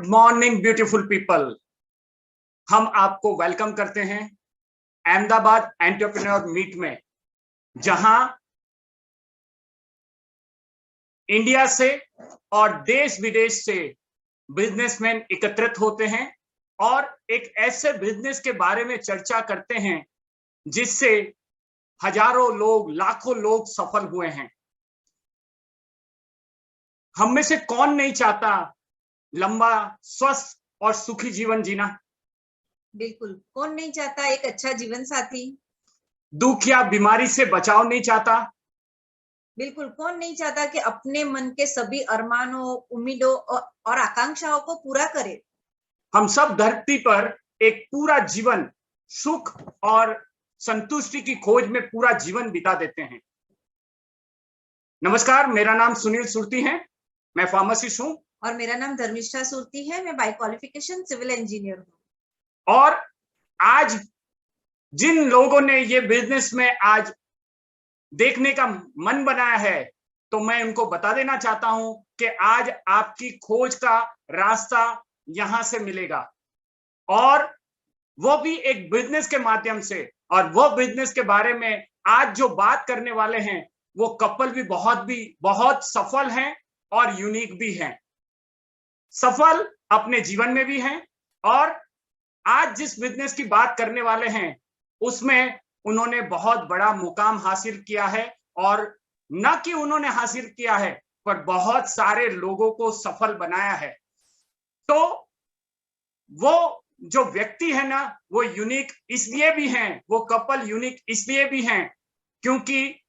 Good morning beautiful people. हम आपको welcome करते हैं अहमदाबाद एंटरप्रेन्योर मीट में, जहां इंडिया से और देश विदेश से बिजनेसमैन एकत्रित होते हैं और एक ऐसे बिजनेस के बारे में चर्चा करते हैं जिससे हजारों लोग, लाखों लोग सफल हुए हैं। हम में से कौन नहीं चाहता लंबा, स्वस्थ और सुखी जीवन जीना? बिल्कुल, कौन नहीं चाहता एक अच्छा जीवन साथी। दुख या बीमारी से बचाव नहीं चाहता? बिल्कुल, कौन नहीं चाहता कि अपने मन के सभी अरमानों, उम्मीदों और आकांक्षाओं को पूरा करे। हम सब धरती पर एक पूरा जीवन सुख और संतुष्टि की खोज में पूरा जीवन बिता देते हैं। नमस्कार, मेरा नाम सुनील सुरती है, मैं फार्मासिस्ट हूं। और मेरा नाम धर्मिष्ठा सुरती है, मैं बाय क्वालिफिकेशन सिविल इंजीनियर हूं। और आज जिन लोगों ने ये बिजनेस में आज देखने का मन बनाया है, तो मैं उनको बता देना चाहता हूं कि आज आपकी खोज का रास्ता यहां से मिलेगा, और वो भी एक बिजनेस के माध्यम से। और वो बिजनेस के बारे में आज जो बात करने वाले हैं, वो कपल भी बहुत सफल हैं और यूनिक भी हैं। सफल अपने जीवन में भी हैं, और आज जिस बिजनेस की बात करने वाले हैं उसमें उन्होंने बहुत बड़ा मुकाम हासिल किया है। और न कि उन्होंने हासिल किया है, पर बहुत सारे लोगों को सफल बनाया है। तो वो जो व्यक्ति है ना, वो यूनिक इसलिए भी हैं, वो कपल यूनिक इसलिए भी हैं क्योंकि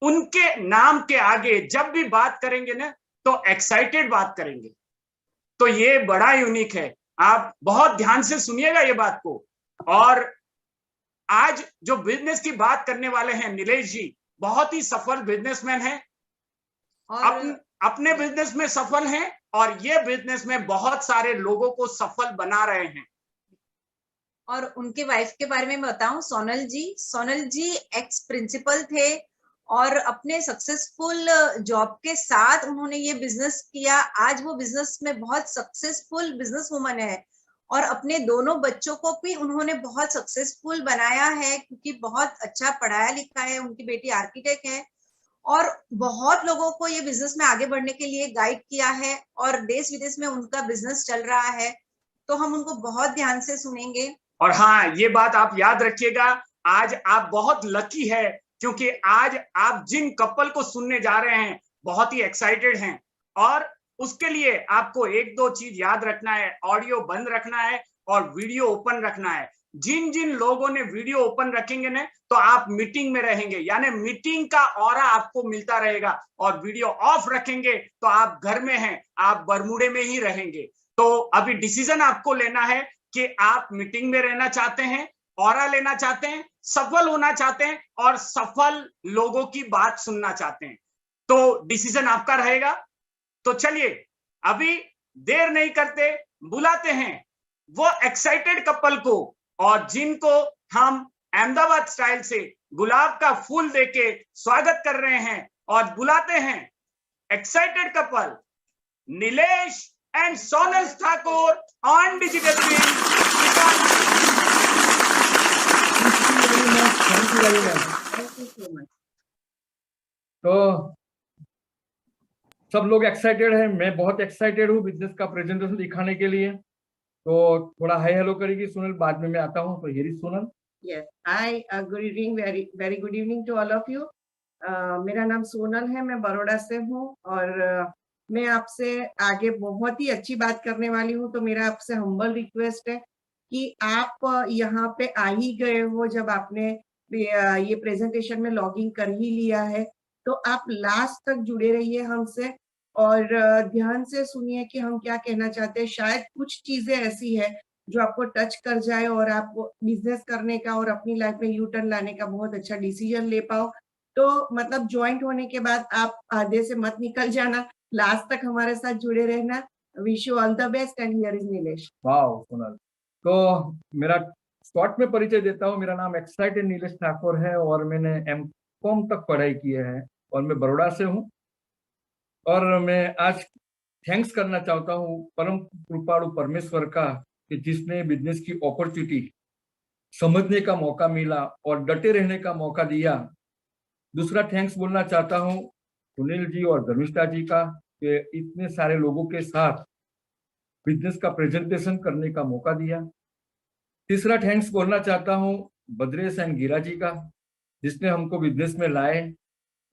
उनके नाम के आगे जब भी बात करेंगे ना, तो एक्साइटेड बात करेंगे। तो ये बड़ा यूनिक है। आप बहुत ध्यान से सुनिएगा ये बात को। और आज जो बिजनेस की बात करने वाले हैं नीलेश जी, बहुत ही सफल बिजनेसमैन हैं, और अपने बिजनेस में सफल हैं, और ये बिजनेस में बहुत सारे लोगों को सफल बना रहे हैं। और उनके वाइफ के बारे में बताऊं, सोनल जी एक्स प्रिंसिपल थे और अपने सक्सेसफुल जॉब के साथ उन्होंने ये बिजनेस किया। आज वो बिजनेस में बहुत सक्सेसफुल बिजनेस वुमन है, और अपने दोनों बच्चों को भी उन्होंने बहुत सक्सेसफुल बनाया है, क्योंकि बहुत अच्छा पढ़ाया लिखा है। उनकी बेटी आर्किटेक्ट है और बहुत लोगों को ये बिजनेस में आगे बढ़ने के लिए गाइड किया है, और देश विदेश में उनका बिजनेस चल रहा है। तो हम उनको बहुत ध्यान से सुनेंगे। और हाँ, ये बात आप याद रखिएगा, आज आप बहुत लकी है, क्योंकि आज आप जिन कपल को सुनने जा रहे हैं बहुत ही एक्साइटेड हैं। और उसके लिए आपको एक दो चीज याद रखना है, ऑडियो बंद रखना है और वीडियो ओपन रखना है। जिन जिन लोगों ने वीडियो ओपन रखेंगे ना, तो आप मीटिंग में रहेंगे, यानी मीटिंग का ऑरा आपको मिलता रहेगा। और वीडियो ऑफ रखेंगे तो आप घर में हैं, आप बरमुडे में ही रहेंगे। तो अभी डिसीजन आपको लेना है कि आप मीटिंग में रहना चाहते हैं, ऑरा लेना चाहते हैं, सफल होना चाहते हैं और सफल लोगों की बात सुनना चाहते हैं। तो डिसीजन आपका रहेगा। तो चलिए, अभी देर नहीं करते, बुलाते हैं वो एक्साइटेड कपल को, और जिनको हम अहमदाबाद स्टाइल से गुलाब का फूल देके स्वागत कर रहे हैं। और बुलाते हैं excited couple Nilesh and Sonal Thakur on digital तो सब लोग एक्साइटेड हैं, मैं बहुत एक्साइटेड हूँ बिजनेस का प्रेजेंटेशन दिखाने के लिए। तो थोड़ा हाय हेलो करेगी सोनल, बाद में मैं आता हूँ। तो here is Sonal. Yes, hi, good evening, very good evening to all of you. मेरा नाम सोनल है, मैं बड़ौदा से हूँ, और मैं आपसे आगे बहुत ही अच्छी बात करने वाली हूँ। तो मेरा आपसे हम्बल रिक्वेस्ट है कि आप यहाँ पे आ ही गए हो, जब आपने ये प्रेजेंटेशन में लॉगिन कर ही लिया है, तो आप लास्ट तक जुड़े रहिए हमसे और ध्यान से सुनिए कि हम क्या कहना चाहते हैं। शायद कुछ चीजें ऐसी है जो आपको टच कर जाए और आप बिजनेस करने का और अपनी लाइफ में यू टर्न लाने का बहुत अच्छा डिसीजन ले पाओ। तो मतलब ज्वाइंट होने के बाद आप आधे से मत निकल जाना, लास्ट तक हमारे साथ जुड़े रहना। Wish you all the best and here is Nilesh. Wow Sonal. तो मेरा शॉर्ट में परिचय देता हूँ। मेरा नाम एक्साइटेड नीलेश ठाकुर है और मैंने एमकॉम तक पढ़ाई की है और मैं बड़ौदा से हूँ। और मैं आज थैंक्स करना चाहता हूँ परम कृपालु परमेश्वर का, कि जिसने बिजनेस की अपॉर्चुनिटी समझने का मौका मिला और डटे रहने का मौका दिया। दूसरा थैंक्स बोलना चाहता हूँ सुनील जी और धर्मिष्ठा जी का, कि इतने सारे लोगों के साथ बिजनेस का प्रेजेंटेशन करने का मौका दिया। तीसरा थैंक्स बोलना चाहता हूँ भद्रेश एंड गिरा जी का, जिसने हमको बिजनेस में लाए,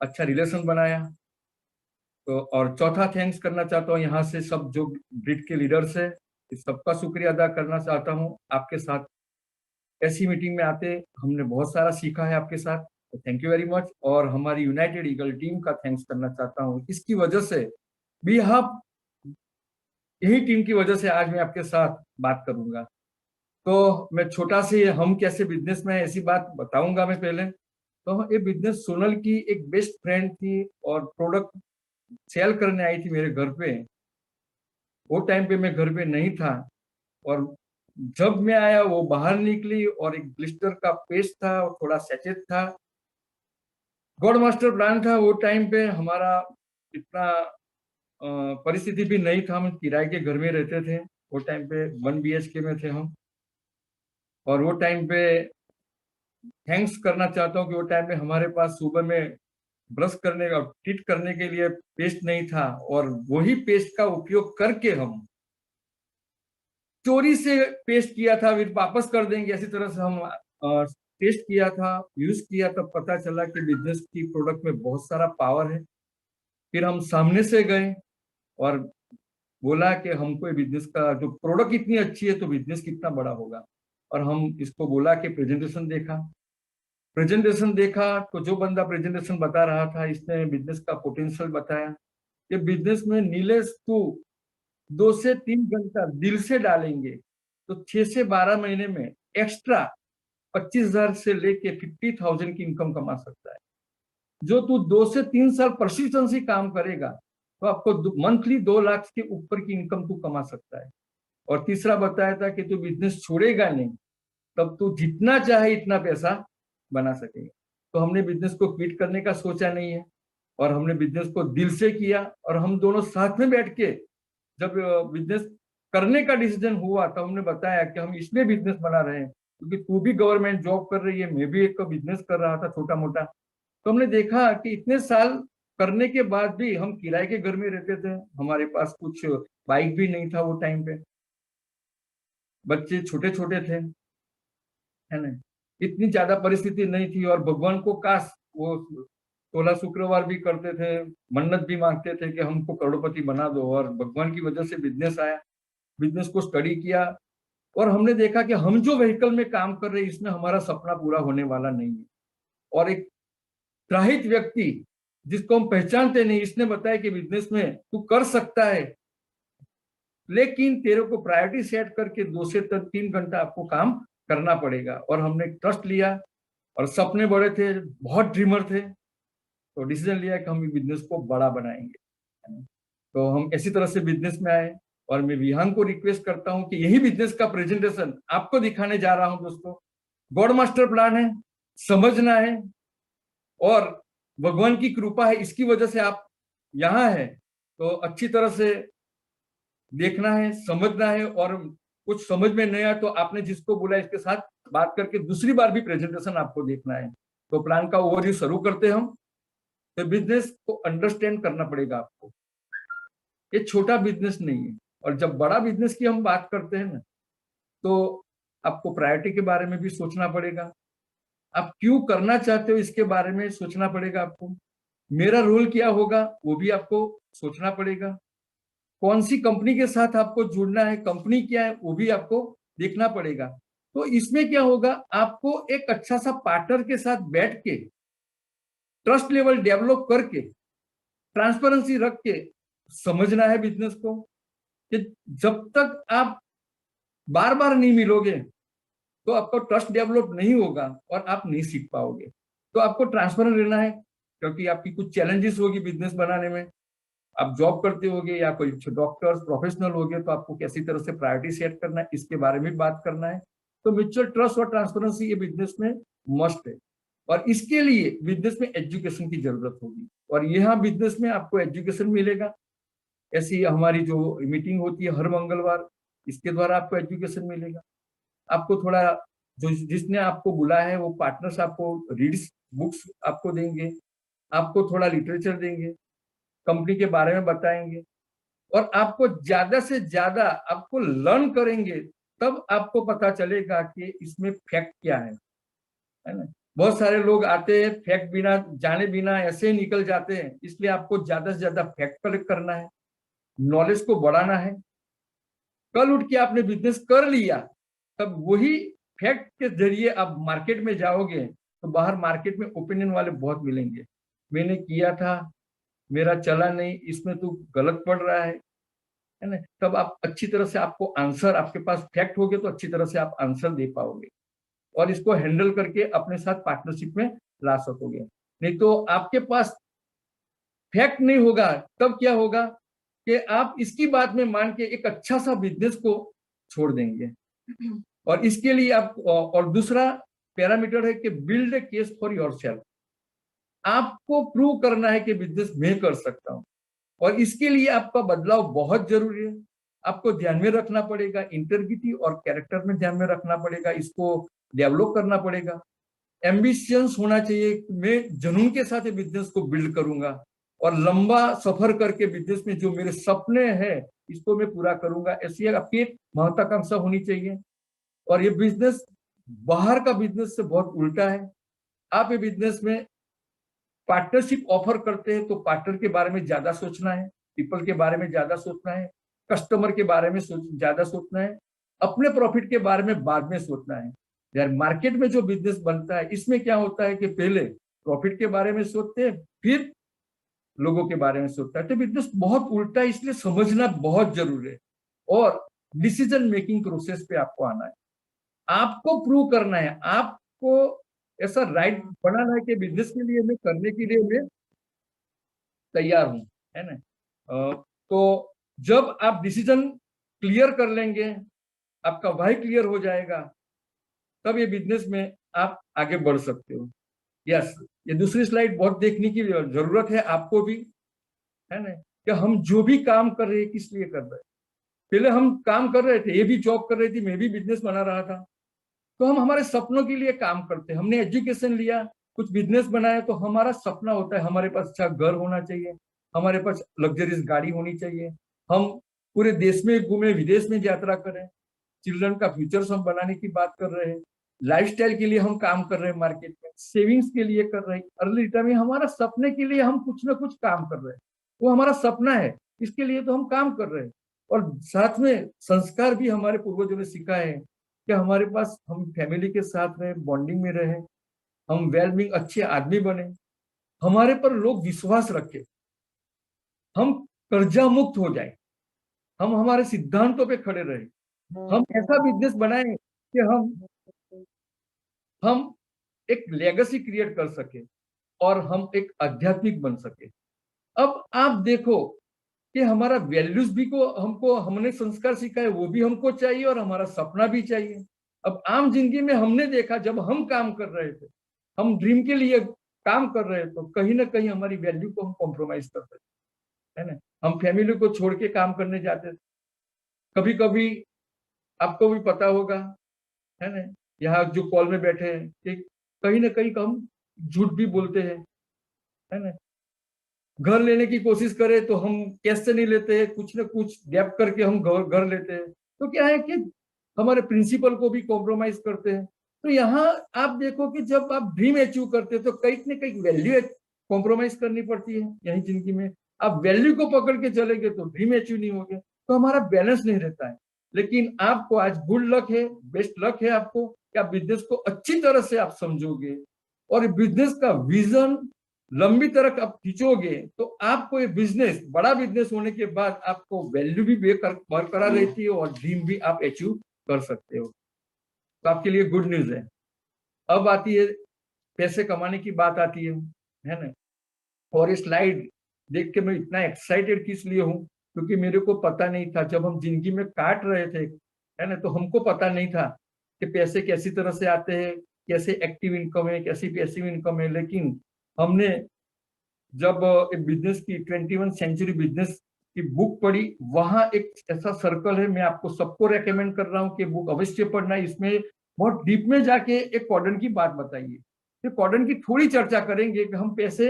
अच्छा रिलेशन बनाया। तो और चौथा थैंक्स करना चाहता हूँ यहाँ से सब जो ब्रिड के लीडर्स है, इस सबका शुक्रिया अदा करना चाहता हूँ। आपके साथ ऐसी मीटिंग में आते हमने बहुत सारा सीखा है आपके साथ, तो थैंक यू वेरी मच। और हमारी यूनाइटेड ईगल टीम का थैंक्स करना चाहता हूँ, इसकी वजह से भी आप, यही टीम की वजह से आज मैं आपके साथ बात करूंगा। तो मैं छोटा सी हम कैसे बिजनेस में ऐसी बात बताऊंगा मैं पहले। तो ये बिजनेस सोनल की एक बेस्ट फ्रेंड थी और प्रोडक्ट सेल करने आई थी मेरे घर पे। वो टाइम पे मैं घर पे नहीं था, और जब मैं आया वो बाहर निकली और एक ब्लिस्टर का पेस्ट था और थोड़ा सैचेट था। गॉड मास्टर प्लान था वो टाइम पे, हमारा इतना परिस्थिति भी नहीं था, हम किराए के घर में रहते थे। वो टाइम पे 1 BHK में थे हम। और वो टाइम पे थैंक्स करना चाहता हूँ कि वो टाइम पे हमारे पास सुबह में ब्रश करने का, टीथ करने के लिए पेस्ट नहीं था, और वही पेस्ट का उपयोग करके हम चोरी से पेस्ट किया था, फिर वापस कर देंगे, ऐसी तरह से हम टेस्ट किया था, यूज किया, तब पता चला कि बिजनेस की प्रोडक्ट में बहुत सारा पावर है। फिर हम सामने से गए और बोला कि हमको ये बिजनेस का जो प्रोडक्ट इतनी अच्छी है तो बिजनेस कितना बड़ा होगा। और हम इसको बोला कि प्रेजेंटेशन देखा तो जो बंदा प्रेजेंटेशन बता रहा था, इसने बिजनेस का पोटेंशियल बताया कि बिजनेस में नीलेश को 2 से 3 घंटा दिल से डालेंगे तो 6 से 12 महीने में एक्स्ट्रा 25,000 से लेके 50,000 की इनकम कमा सकता है। जो तू 2 से 3 साल परसिस्टेंसी काम करेगा तो आपको मंथली 2 लाख के ऊपर की इनकम तू कमा सकता है। और तीसरा बताया था कि तू बिजनेस छोड़ेगा नहीं, तब तू जितना चाहे इतना पैसा बना सकेगा। तो हमने बिजनेस को क्विट करने का सोचा नहीं है, और हमने बिजनेस को दिल से किया। और हम दोनों साथ में बैठ के जब बिजनेस करने का डिसीजन हुआ तो हमने बताया कि हम इसलिए बिजनेस बना रहे हैं क्योंकि तू भी गवर्नमेंट जॉब कर रही है, मैं भी एक बिजनेस कर रहा था छोटा मोटा। तो हमने देखा कि इतने साल करने के बाद भी हम किराए के घर में रहते थे, हमारे पास कुछ बाइक भी नहीं था वो टाइम पे, बच्चे छोटे छोटे थे, है ना, इतनी ज्यादा परिस्थिति नहीं थी। और भगवान को काश वो 16 शुक्रवार भी करते थे, मन्नत भी मांगते थे कि हमको करोड़पति बना दो, और भगवान की वजह से बिजनेस आया। बिजनेस को स्टडी किया और हमने देखा कि हम जो व्हीकल में काम कर रहे हैं इसमें हमारा सपना पूरा होने वाला नहीं है। और एक त्राहित व्यक्ति जिसको हम पहचानते नहीं, इसने बताया कि बिजनेस में तू कर सकता है, लेकिन तेरे को प्रायोरिटी सेट करके 2 से 3 घंटा आपको काम करना पड़ेगा। और हमने ट्रस्ट लिया, और सपने बड़े थे, बहुत ड्रीमर थे, तो डिसीजन लिया कि हम बिजनेस को बड़ा बनाएंगे। तो हम ऐसी तरह से बिजनेस में आए। और मैं विहान को रिक्वेस्ट करता हूं कि यही बिजनेस का प्रेजेंटेशन आपको दिखाने जा रहा हूं दोस्तों। गॉड मास्टर प्लान है, समझना है, और भगवान की कृपा है, इसकी वजह से आप यहाँ है। तो अच्छी तरह से देखना है, समझना है, और कुछ समझ में नहीं आया तो आपने जिसको बोला इसके साथ बात करके दूसरी बार भी प्रेजेंटेशन आपको देखना है। तो प्लान का ओवरव्यू शुरू करते हम। तो बिजनेस को अंडरस्टैंड करना पड़ेगा आपको, ये छोटा बिजनेस नहीं है। और जब बड़ा बिजनेस की हम बात करते हैं ना, तो आपको प्रायोरिटी के बारे में भी सोचना पड़ेगा, आप क्यों करना चाहते हो इसके बारे में सोचना पड़ेगा आपको, मेरा रोल क्या होगा वो भी आपको सोचना पड़ेगा, कौन सी कंपनी के साथ आपको जुड़ना है, कंपनी क्या है वो भी आपको देखना पड़ेगा। तो इसमें क्या होगा, आपको एक अच्छा सा पार्टनर के साथ बैठ के ट्रस्ट लेवल डेवलप करके ट्रांसपेरेंसी रख के समझना है बिजनेस को, कि जब तक आप बार बार नहीं मिलोगे तो आपका ट्रस्ट डेवलप नहीं होगा और आप नहीं सीख पाओगे। तो आपको ट्रांसपेरेंट रहना है, क्योंकि आपकी कुछ चैलेंजेस होगी बिजनेस बनाने में। आप जॉब करते होगे या कोई डॉक्टर्स प्रोफेशनल होगे, तो आपको कैसी तरह से प्रायोरिटी सेट करना है इसके बारे में बात करना है। तो म्यूचुअल ट्रस्ट और ट्रांसपेरेंसी ये बिजनेस में मस्ट है, और इसके लिए बिजनेस में एजुकेशन की जरूरत होगी। और यहाँ बिजनेस में आपको एजुकेशन मिलेगा, ऐसी हमारी जो मीटिंग होती है हर मंगलवार, इसके द्वारा आपको एजुकेशन मिलेगा। आपको थोड़ा जो जिसने आपको बुलाया है वो पार्टनर्स आपको रीड्स बुक्स आपको देंगे, आपको थोड़ा लिटरेचर देंगे, कंपनी के बारे में बताएंगे और आपको ज्यादा से ज्यादा आपको लर्न करेंगे, तब आपको पता चलेगा कि इसमें फैक्ट क्या है ना। बहुत सारे लोग आते हैं फैक्ट बिना जाने बिना ऐसे ही निकल जाते हैं, इसलिए आपको ज्यादा से ज्यादा फैक्ट कलेक्ट करना है, नॉलेज को बढ़ाना है। कल उठ के आपने बिजनेस कर लिया, तब वही फैक्ट के जरिए आप मार्केट में जाओगे तो बाहर मार्केट में ओपिनियन वाले बहुत मिलेंगे, मैंने किया था, मेरा चला नहीं, इसमें तो गलत पड़ रहा है ना। तब आप अच्छी तरह से आपको आंसर, आपके पास फैक्ट होगे तो अच्छी तरह से आप आंसर दे पाओगे और इसको हैंडल करके अपने साथ पार्टनरशिप में ला सकोगे। नहीं तो आपके पास फैक्ट नहीं होगा, तब क्या होगा कि आप इसकी बात में मान के एक अच्छा सा बिजनेस को छोड़ देंगे। और इसके लिए आप, और दूसरा पैरामीटर है कि build a case for yourself. आपको प्रूव करना है कि बिजनेस मैं कर सकता हूं और इसके लिए आपका बदलाव बहुत जरूरी है। आपको ध्यान में रखना पड़ेगा, इंटेग्रिटी और कैरेक्टर में ध्यान में रखना पड़ेगा, इसको डेवलप करना पड़ेगा। एम्बिशियंस होना चाहिए, मैं जुनून के साथ बिजनेस को बिल्ड करूंगा और लंबा सफर करके बिजनेस में जो मेरे सपने हैं इसको मैं पूरा करूंगा, ऐसी आपकी महत्वाकांक्षा होनी चाहिए। और ये बिजनेस बाहर का बिजनेस से बहुत उल्टा है। आप ये बिजनेस में पार्टनरशिप ऑफर करते हैं तो पार्टनर के बारे में ज्यादा सोचना है, पीपल के बारे में ज्यादा सोचना है, कस्टमर के बारे में ज्यादा सोचना है, अपने प्रॉफिट के बारे में बाद में सोचना है। यार मार्केट में जो बिजनेस बनता है इसमें क्या होता है कि पहले प्रॉफिट के बारे में सोचते हैं, फिर लोगों के बारे में सोचता है। तो बिजनेस बहुत उल्टा है, इसलिए समझना बहुत जरूरी है। और डिसीजन मेकिंग प्रोसेस पे आपको आना है, आपको प्रूव करना है, आपको ऐसा राइट बनाना है कि बिजनेस के लिए मैं करने के लिए मैं तैयार हूं, है ना। तो जब आप डिसीजन क्लियर कर लेंगे, आपका वाई क्लियर हो जाएगा, तब ये बिजनेस में आप आगे बढ़ सकते हो। यस, ये दूसरी स्लाइड बहुत देखने की जरूरत है आपको भी, है ना, कि हम जो भी काम कर रहे हैं किस लिए कर रहे हैं। पहले हम काम कर रहे थे, ये भी जॉब कर रही थी, मैं भी बिजनेस बना रहा था, तो हम हमारे सपनों के लिए काम करते हैं। हमने एजुकेशन लिया, कुछ बिजनेस बनाया, तो हमारा सपना होता है हमारे पास अच्छा घर होना चाहिए, हमारे पास लग्जरियस गाड़ी होनी चाहिए, हम पूरे देश में घूमे, विदेश में यात्रा करें, चिल्ड्रन का फ्यूचर हम बनाने की बात कर रहे हैं, लाइफस्टाइल के लिए हम काम कर रहे हैं, मार्केट में सेविंग्स के लिए कर रहे हैं, अर्ली रिटायरमेंट, हमारा सपने के लिए हम कुछ ना कुछ काम कर रहे हैं, वो हमारा सपना है, इसके लिए तो हम काम कर रहे हैं। और साथ में संस्कार भी हमारे पूर्वजों ने सिखाए हैं कि हमारे पास हम फैमिली के साथ रहे, बॉन्डिंग में रहे, हम वेलबींग अच्छे आदमी बने, हमारे पर लोग विश्वास रखे, हम कर्जा मुक्त हो जाए, हम हमारे सिद्धांतों पे खड़े रहे, हम ऐसा बिजनेस बनाए कि हम एक लेगेसी क्रिएट कर सके और हम एक आध्यात्मिक बन सके। अब आप देखो कि हमारा वैल्यूज भी को हमको हमने संस्कार सिखाए, वो भी हमको चाहिए और हमारा सपना भी चाहिए। अब आम जिंदगी में हमने देखा, जब हम काम कर रहे थे, हम ड्रीम के लिए काम कर रहे तो कहीं ना कहीं हमारी वैल्यू को हम कॉम्प्रोमाइज करते थे, है ना। हम फैमिली को छोड़ के काम करने जाते थे। कभी कभी आपको भी पता होगा, है ना, यहाँ जो कॉल में बैठे हैं कि कहीं ना कहीं हम झूठ भी बोलते हैं, है ना। घर लेने की कोशिश करें तो हम कैश से नहीं लेते हैं, कुछ ना कुछ गैप करके हम घर लेते हैं। तो क्या है कि हमारे प्रिंसिपल को भी कॉम्प्रोमाइज करते हैं। तो यहाँ आप देखो कि जब आप ड्रीम अचीव करते हैं तो कहीं न कहीं वैल्यू कॉम्प्रोमाइज करनी पड़ती है। यही जिंदगी में आप वैल्यू को पकड़ के चलेंगे तो ड्रीम अचीव नहीं होगे, तो हमारा बैलेंस नहीं रहता है। लेकिन आपको आज गुड लक है, बेस्ट लक है आपको कि आप बिजनेस को अच्छी तरह से आप समझोगे और बिजनेस का विजन लंबी तरह आप खींचोगे तो आपको ये बिजनेस, बड़ा बिजनेस होने के बाद आपको वैल्यू भी बरकरार रहती है और ड्रीम भी आप अचीव कर सकते हो। तो आपके लिए गुड न्यूज है। अब आती है पैसे कमाने की बात आती है ना। और ये स्लाइड देख के मैं इतना एक्साइटेड किस लिए हूँ, क्योंकि मेरे को पता नहीं था, जब हम जिंदगी में काट रहे थे, है ना, तो हमको पता नहीं था कि पैसे कैसी तरह से आते हैं, कैसे एक्टिव इनकम है, कैसी पैसिव इनकम है। लेकिन हमने जब बिजनेस की 21 सेंचुरी बिजनेस कि बुक पढ़ी, वहां एक ऐसा सर्कल है, मैं आपको सबको रेकमेंड कर रहा हूँ कि बुक अवश्य पढ़ना है। इसमें बहुत डीप में जाके एक क्वाड्रेंट की बात बताइए, तो क्वाड्रेंट की थोड़ी चर्चा करेंगे कि हम पैसे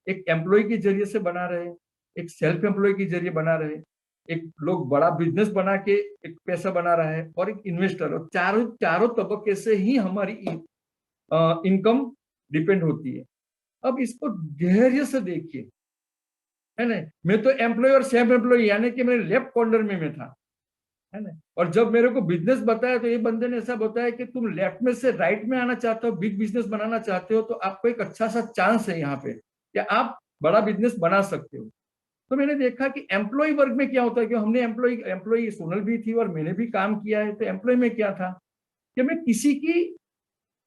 एक एम्प्लॉय के जरिए से बना रहे हैं, एक सेल्फ एम्प्लॉय के जरिए बना रहे हैं, एक लोग बड़ा बिजनेस बना के एक पैसा बना रहा है, और एक इन्वेस्टर, और चारों तबके से ही हमारी इनकम डिपेंड होती है। अब इसको धैर्य से देखिए, है ना। मैं तो एम्प्लॉय और सेल्फ एम्प्लॉय यानी कि मेरे लेफ्ट कॉर्नर में मैं था, है ना। और जब मेरे को बिजनेस बताया तो ये बंदे ने ऐसा बताया कि तुम लेफ्ट में से राइट में आना चाहते हो, बिग बिजनेस बनाना चाहते हो, तो आपको एक अच्छा सा चांस है यहाँ पे कि आप बड़ा बिजनेस बना सकते हो। तो मैंने देखा कि एम्प्लॉय वर्ग में क्या होता है, कि हमने एम्प्लॉय सोनल भी थी और मैंने भी काम किया है। तो एम्प्लॉय में क्या था कि मैं किसी की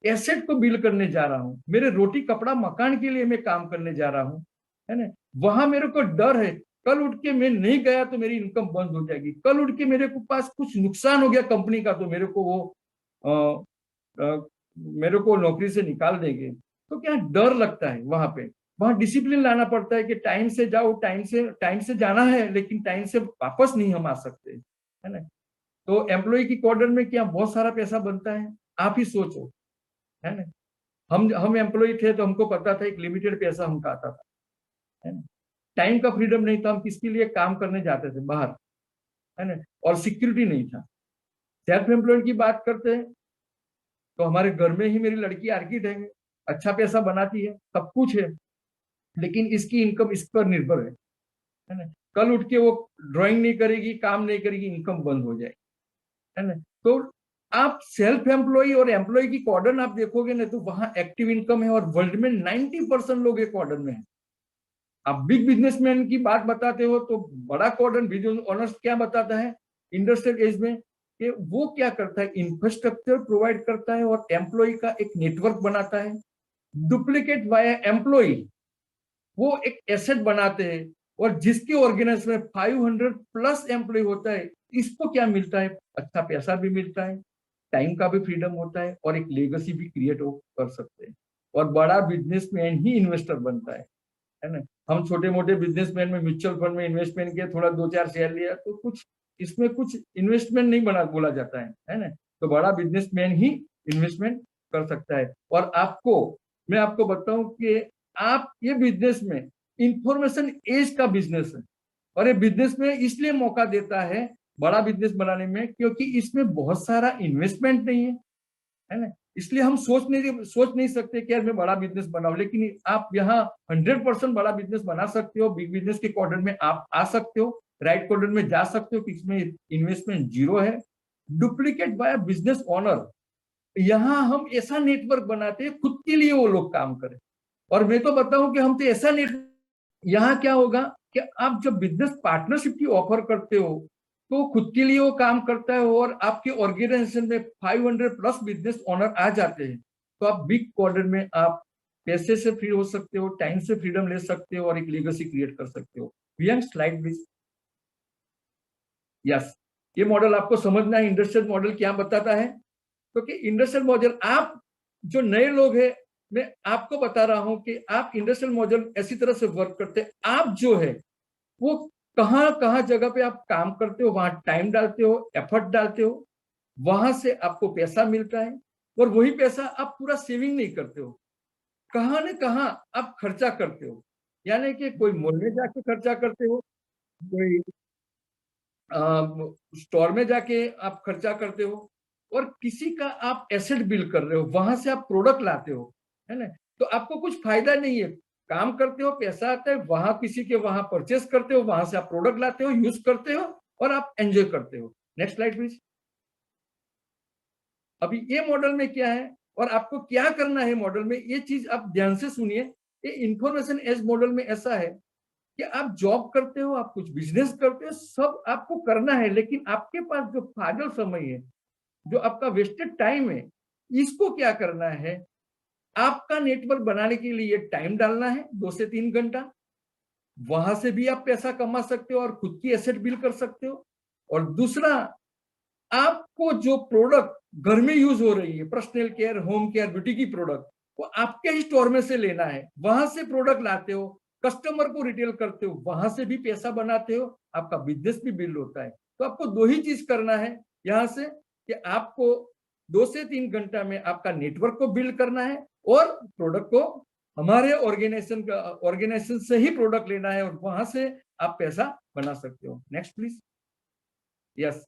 एसेट को बिल्ड करने जा रहा हूँ, मेरे रोटी कपड़ा मकान के लिए मैं काम करने जा रहा हूँ, है ना। वहां मेरे को डर है, कल उठ के मैं नहीं गया तो मेरी इनकम बंद हो जाएगी, कल उठ के मेरे को पास कुछ नुकसान हो गया कंपनी का तो मेरे को वो मेरे को नौकरी से निकाल देंगे। तो क्या डर लगता है वहां पे। वहां डिसिप्लिन लाना पड़ता है कि टाइम से जाओ, टाइम से जाना है, लेकिन टाइम से वापस नहीं हम आ सकते, है ना। तो एम्प्लॉय की क्वार्टर में क्या बहुत सारा पैसा बनता है, आप ही सोचो, है ना। हम एम्प्लॉय थे तो हमको पता था एक लिमिटेड पैसा हमका आता था, है ना। टाइम का फ्रीडम नहीं था, हम किसके लिए काम करने जाते थे बाहर, है ना। और सिक्योरिटी नहीं था। सेल्फ एम्प्लॉयड की बात करते हैं तो हमारे घर में ही मेरी लड़की आर्किटेक्ट है, अच्छा पैसा बनाती है, सब कुछ है, लेकिन इसकी इनकम इस पर निर्भर है ना। कल उठ के वो ड्राइंग नहीं करेगी, काम नहीं करेगी, इनकम बंद हो जाएगी, है ना। तो आप सेल्फ एम्प्लॉय और एम्प्लॉय की क्वाड्रेंट आप देखोगे ना, तो वहां एक्टिव इनकम है, और वर्ल्ड में 90% लोग एक क्वाड्रेंट में है। आप बिग बिजनेसमैन की बात बताते हो तो बड़ा क्वाड्रेंट बिजनेस ओनर्स क्या बताता है इंडस्ट्रियल एज में, कि वो क्या करता है, इंफ्रास्ट्रक्चर प्रोवाइड करता है और एम्प्लॉय का एक नेटवर्क बनाता है। डुप्लीकेट वाया एम्प्लॉय वो एक एसेट बनाते हैं, और जिसके ऑर्गेनाइजेशन में 500 प्लस एम्प्लॉय होता है, इसको क्या मिलता है, अच्छा पैसा भी मिलता है, टाइम का भी फ्रीडम होता है, और एक लेगेसी भी क्रिएट कर सकते हैं। और बड़ा बिजनेसमैन ही इन्वेस्टर बनता है ना। हम छोटे मोटे बिजनेसमैन में म्यूचुअल फंड में इन्वेस्टमेंट किया, थोड़ा 2-4 शेयर लिया, तो कुछ इसमें कुछ इन्वेस्टमेंट नहीं बना बोला जाता है ना। तो बड़ा बिजनेसमैन ही इन्वेस्टमेंट कर सकता है। और मैं आपको बताऊं कि आप ये बिजनेस में इंफॉर्मेशन एज का बिजनेस है, और ये बिजनेस में इसलिए मौका देता है बड़ा बिजनेस बनाने में, क्योंकि इसमें बहुत सारा इन्वेस्टमेंट नहीं है ना। इसलिए हम सोच नहीं सकते कि यार मैं बड़ा बिजनेस बनाऊं, लेकिन आप यहाँ 100% बड़ा बिजनेस बना सकते हो। बिग बिजनेस के क्वाड्रेंट में आप आ सकते हो, राइट क्वाड्रेंट में जा सकते हो कि इसमें इन्वेस्टमेंट जीरो है। डुप्लीकेट बाय बिजनेस ओनर, यहाँ हम ऐसा नेटवर्क बनाते हैं खुद के लिए वो लोग काम करें। और मैं तो बताऊं कि हम तो ऐसा नेटवर्क, यहाँ क्या होगा कि आप जब बिजनेस पार्टनरशिप की ऑफर करते हो तो खुद के लिए वो काम करता है, और आपके ऑर्गेनाइजेशन में 500 प्लस बिजनेस ओनर आ जाते हैं, तो आप बिग क्वाड्रेंट में आप पैसे से फ्री हो सकते हो, टाइम से फ्रीडम ले सकते हो, और एक लेगेसी क्रिएट कर सकते हो। Slide please. यस, ये मॉडल आपको समझना है इंडस्ट्रियल मॉडल क्या बताता है। क्योंकि इंडस्ट्रियल मॉडल, आप जो नए लोग हैं, मैं आपको बता रहा हूं कि आप इंडस्ट्रियल मॉडल ऐसी तरह से वर्क करते हैं, आप जो है वो कहां कहां जगह पे आप काम करते हो, वहां टाइम डालते हो, एफर्ट डालते हो, वहां से आपको पैसा मिलता है, और वही पैसा आप पूरा सेविंग नहीं करते हो, कहां न कहां आप खर्चा करते हो। यानी कि कोई मॉल में जाके खर्चा करते हो, कोई स्टोर में जाके आप खर्चा करते हो, और किसी का आप एसेट बिल्ड कर रहे हो, वहां से आप प्रोडक्ट लाते हो, है ना। तो आपको कुछ फायदा नहीं है, काम करते हो, पैसा आता है, वहां किसी के वहां परचेस करते हो, वहां से आप प्रोडक्ट लाते हो, यूज करते हो, और आप एंजॉय करते हो। Next slide please. अभी ये मॉडल में क्या है और आपको क्या करना है मॉडल में, ये चीज आप ध्यान से सुनिए। ये इंफॉर्मेशन एज मॉडल में ऐसा है कि आप जॉब करते हो, आप कुछ बिजनेस करते हो, सब आपको करना है, लेकिन आपके पास जो फाइनल समय है, जो आपका वेस्टेड टाइम है, इसको क्या करना है, आपका नेटवर्क बनाने के लिए टाइम डालना है 2 से 3 घंटा, वहां से भी आप पैसा कमा सकते हो और खुद की एसेट बिल्ड कर सकते हो। और दूसरा, आपको जो प्रोडक्ट घर में यूज हो रही है, personal care, home care, beauty की प्रोडक्ट, वो आपके ही स्टोर में से लेना है, वहां से प्रोडक्ट लाते हो, कस्टमर को रिटेल करते हो, वहां से भी पैसा बनाते हो, आपका बिजनेस भी बिल्ड होता है। तो आपको दो ही चीज करना है यहाँ से, कि आपको 2 से 3 घंटा में आपका नेटवर्क को बिल्ड करना है और प्रोडक्ट को हमारे ऑर्गेनाइजेशन से ही प्रोडक्ट लेना है, और वहां से आप पैसा बना सकते हो। Next please. यस,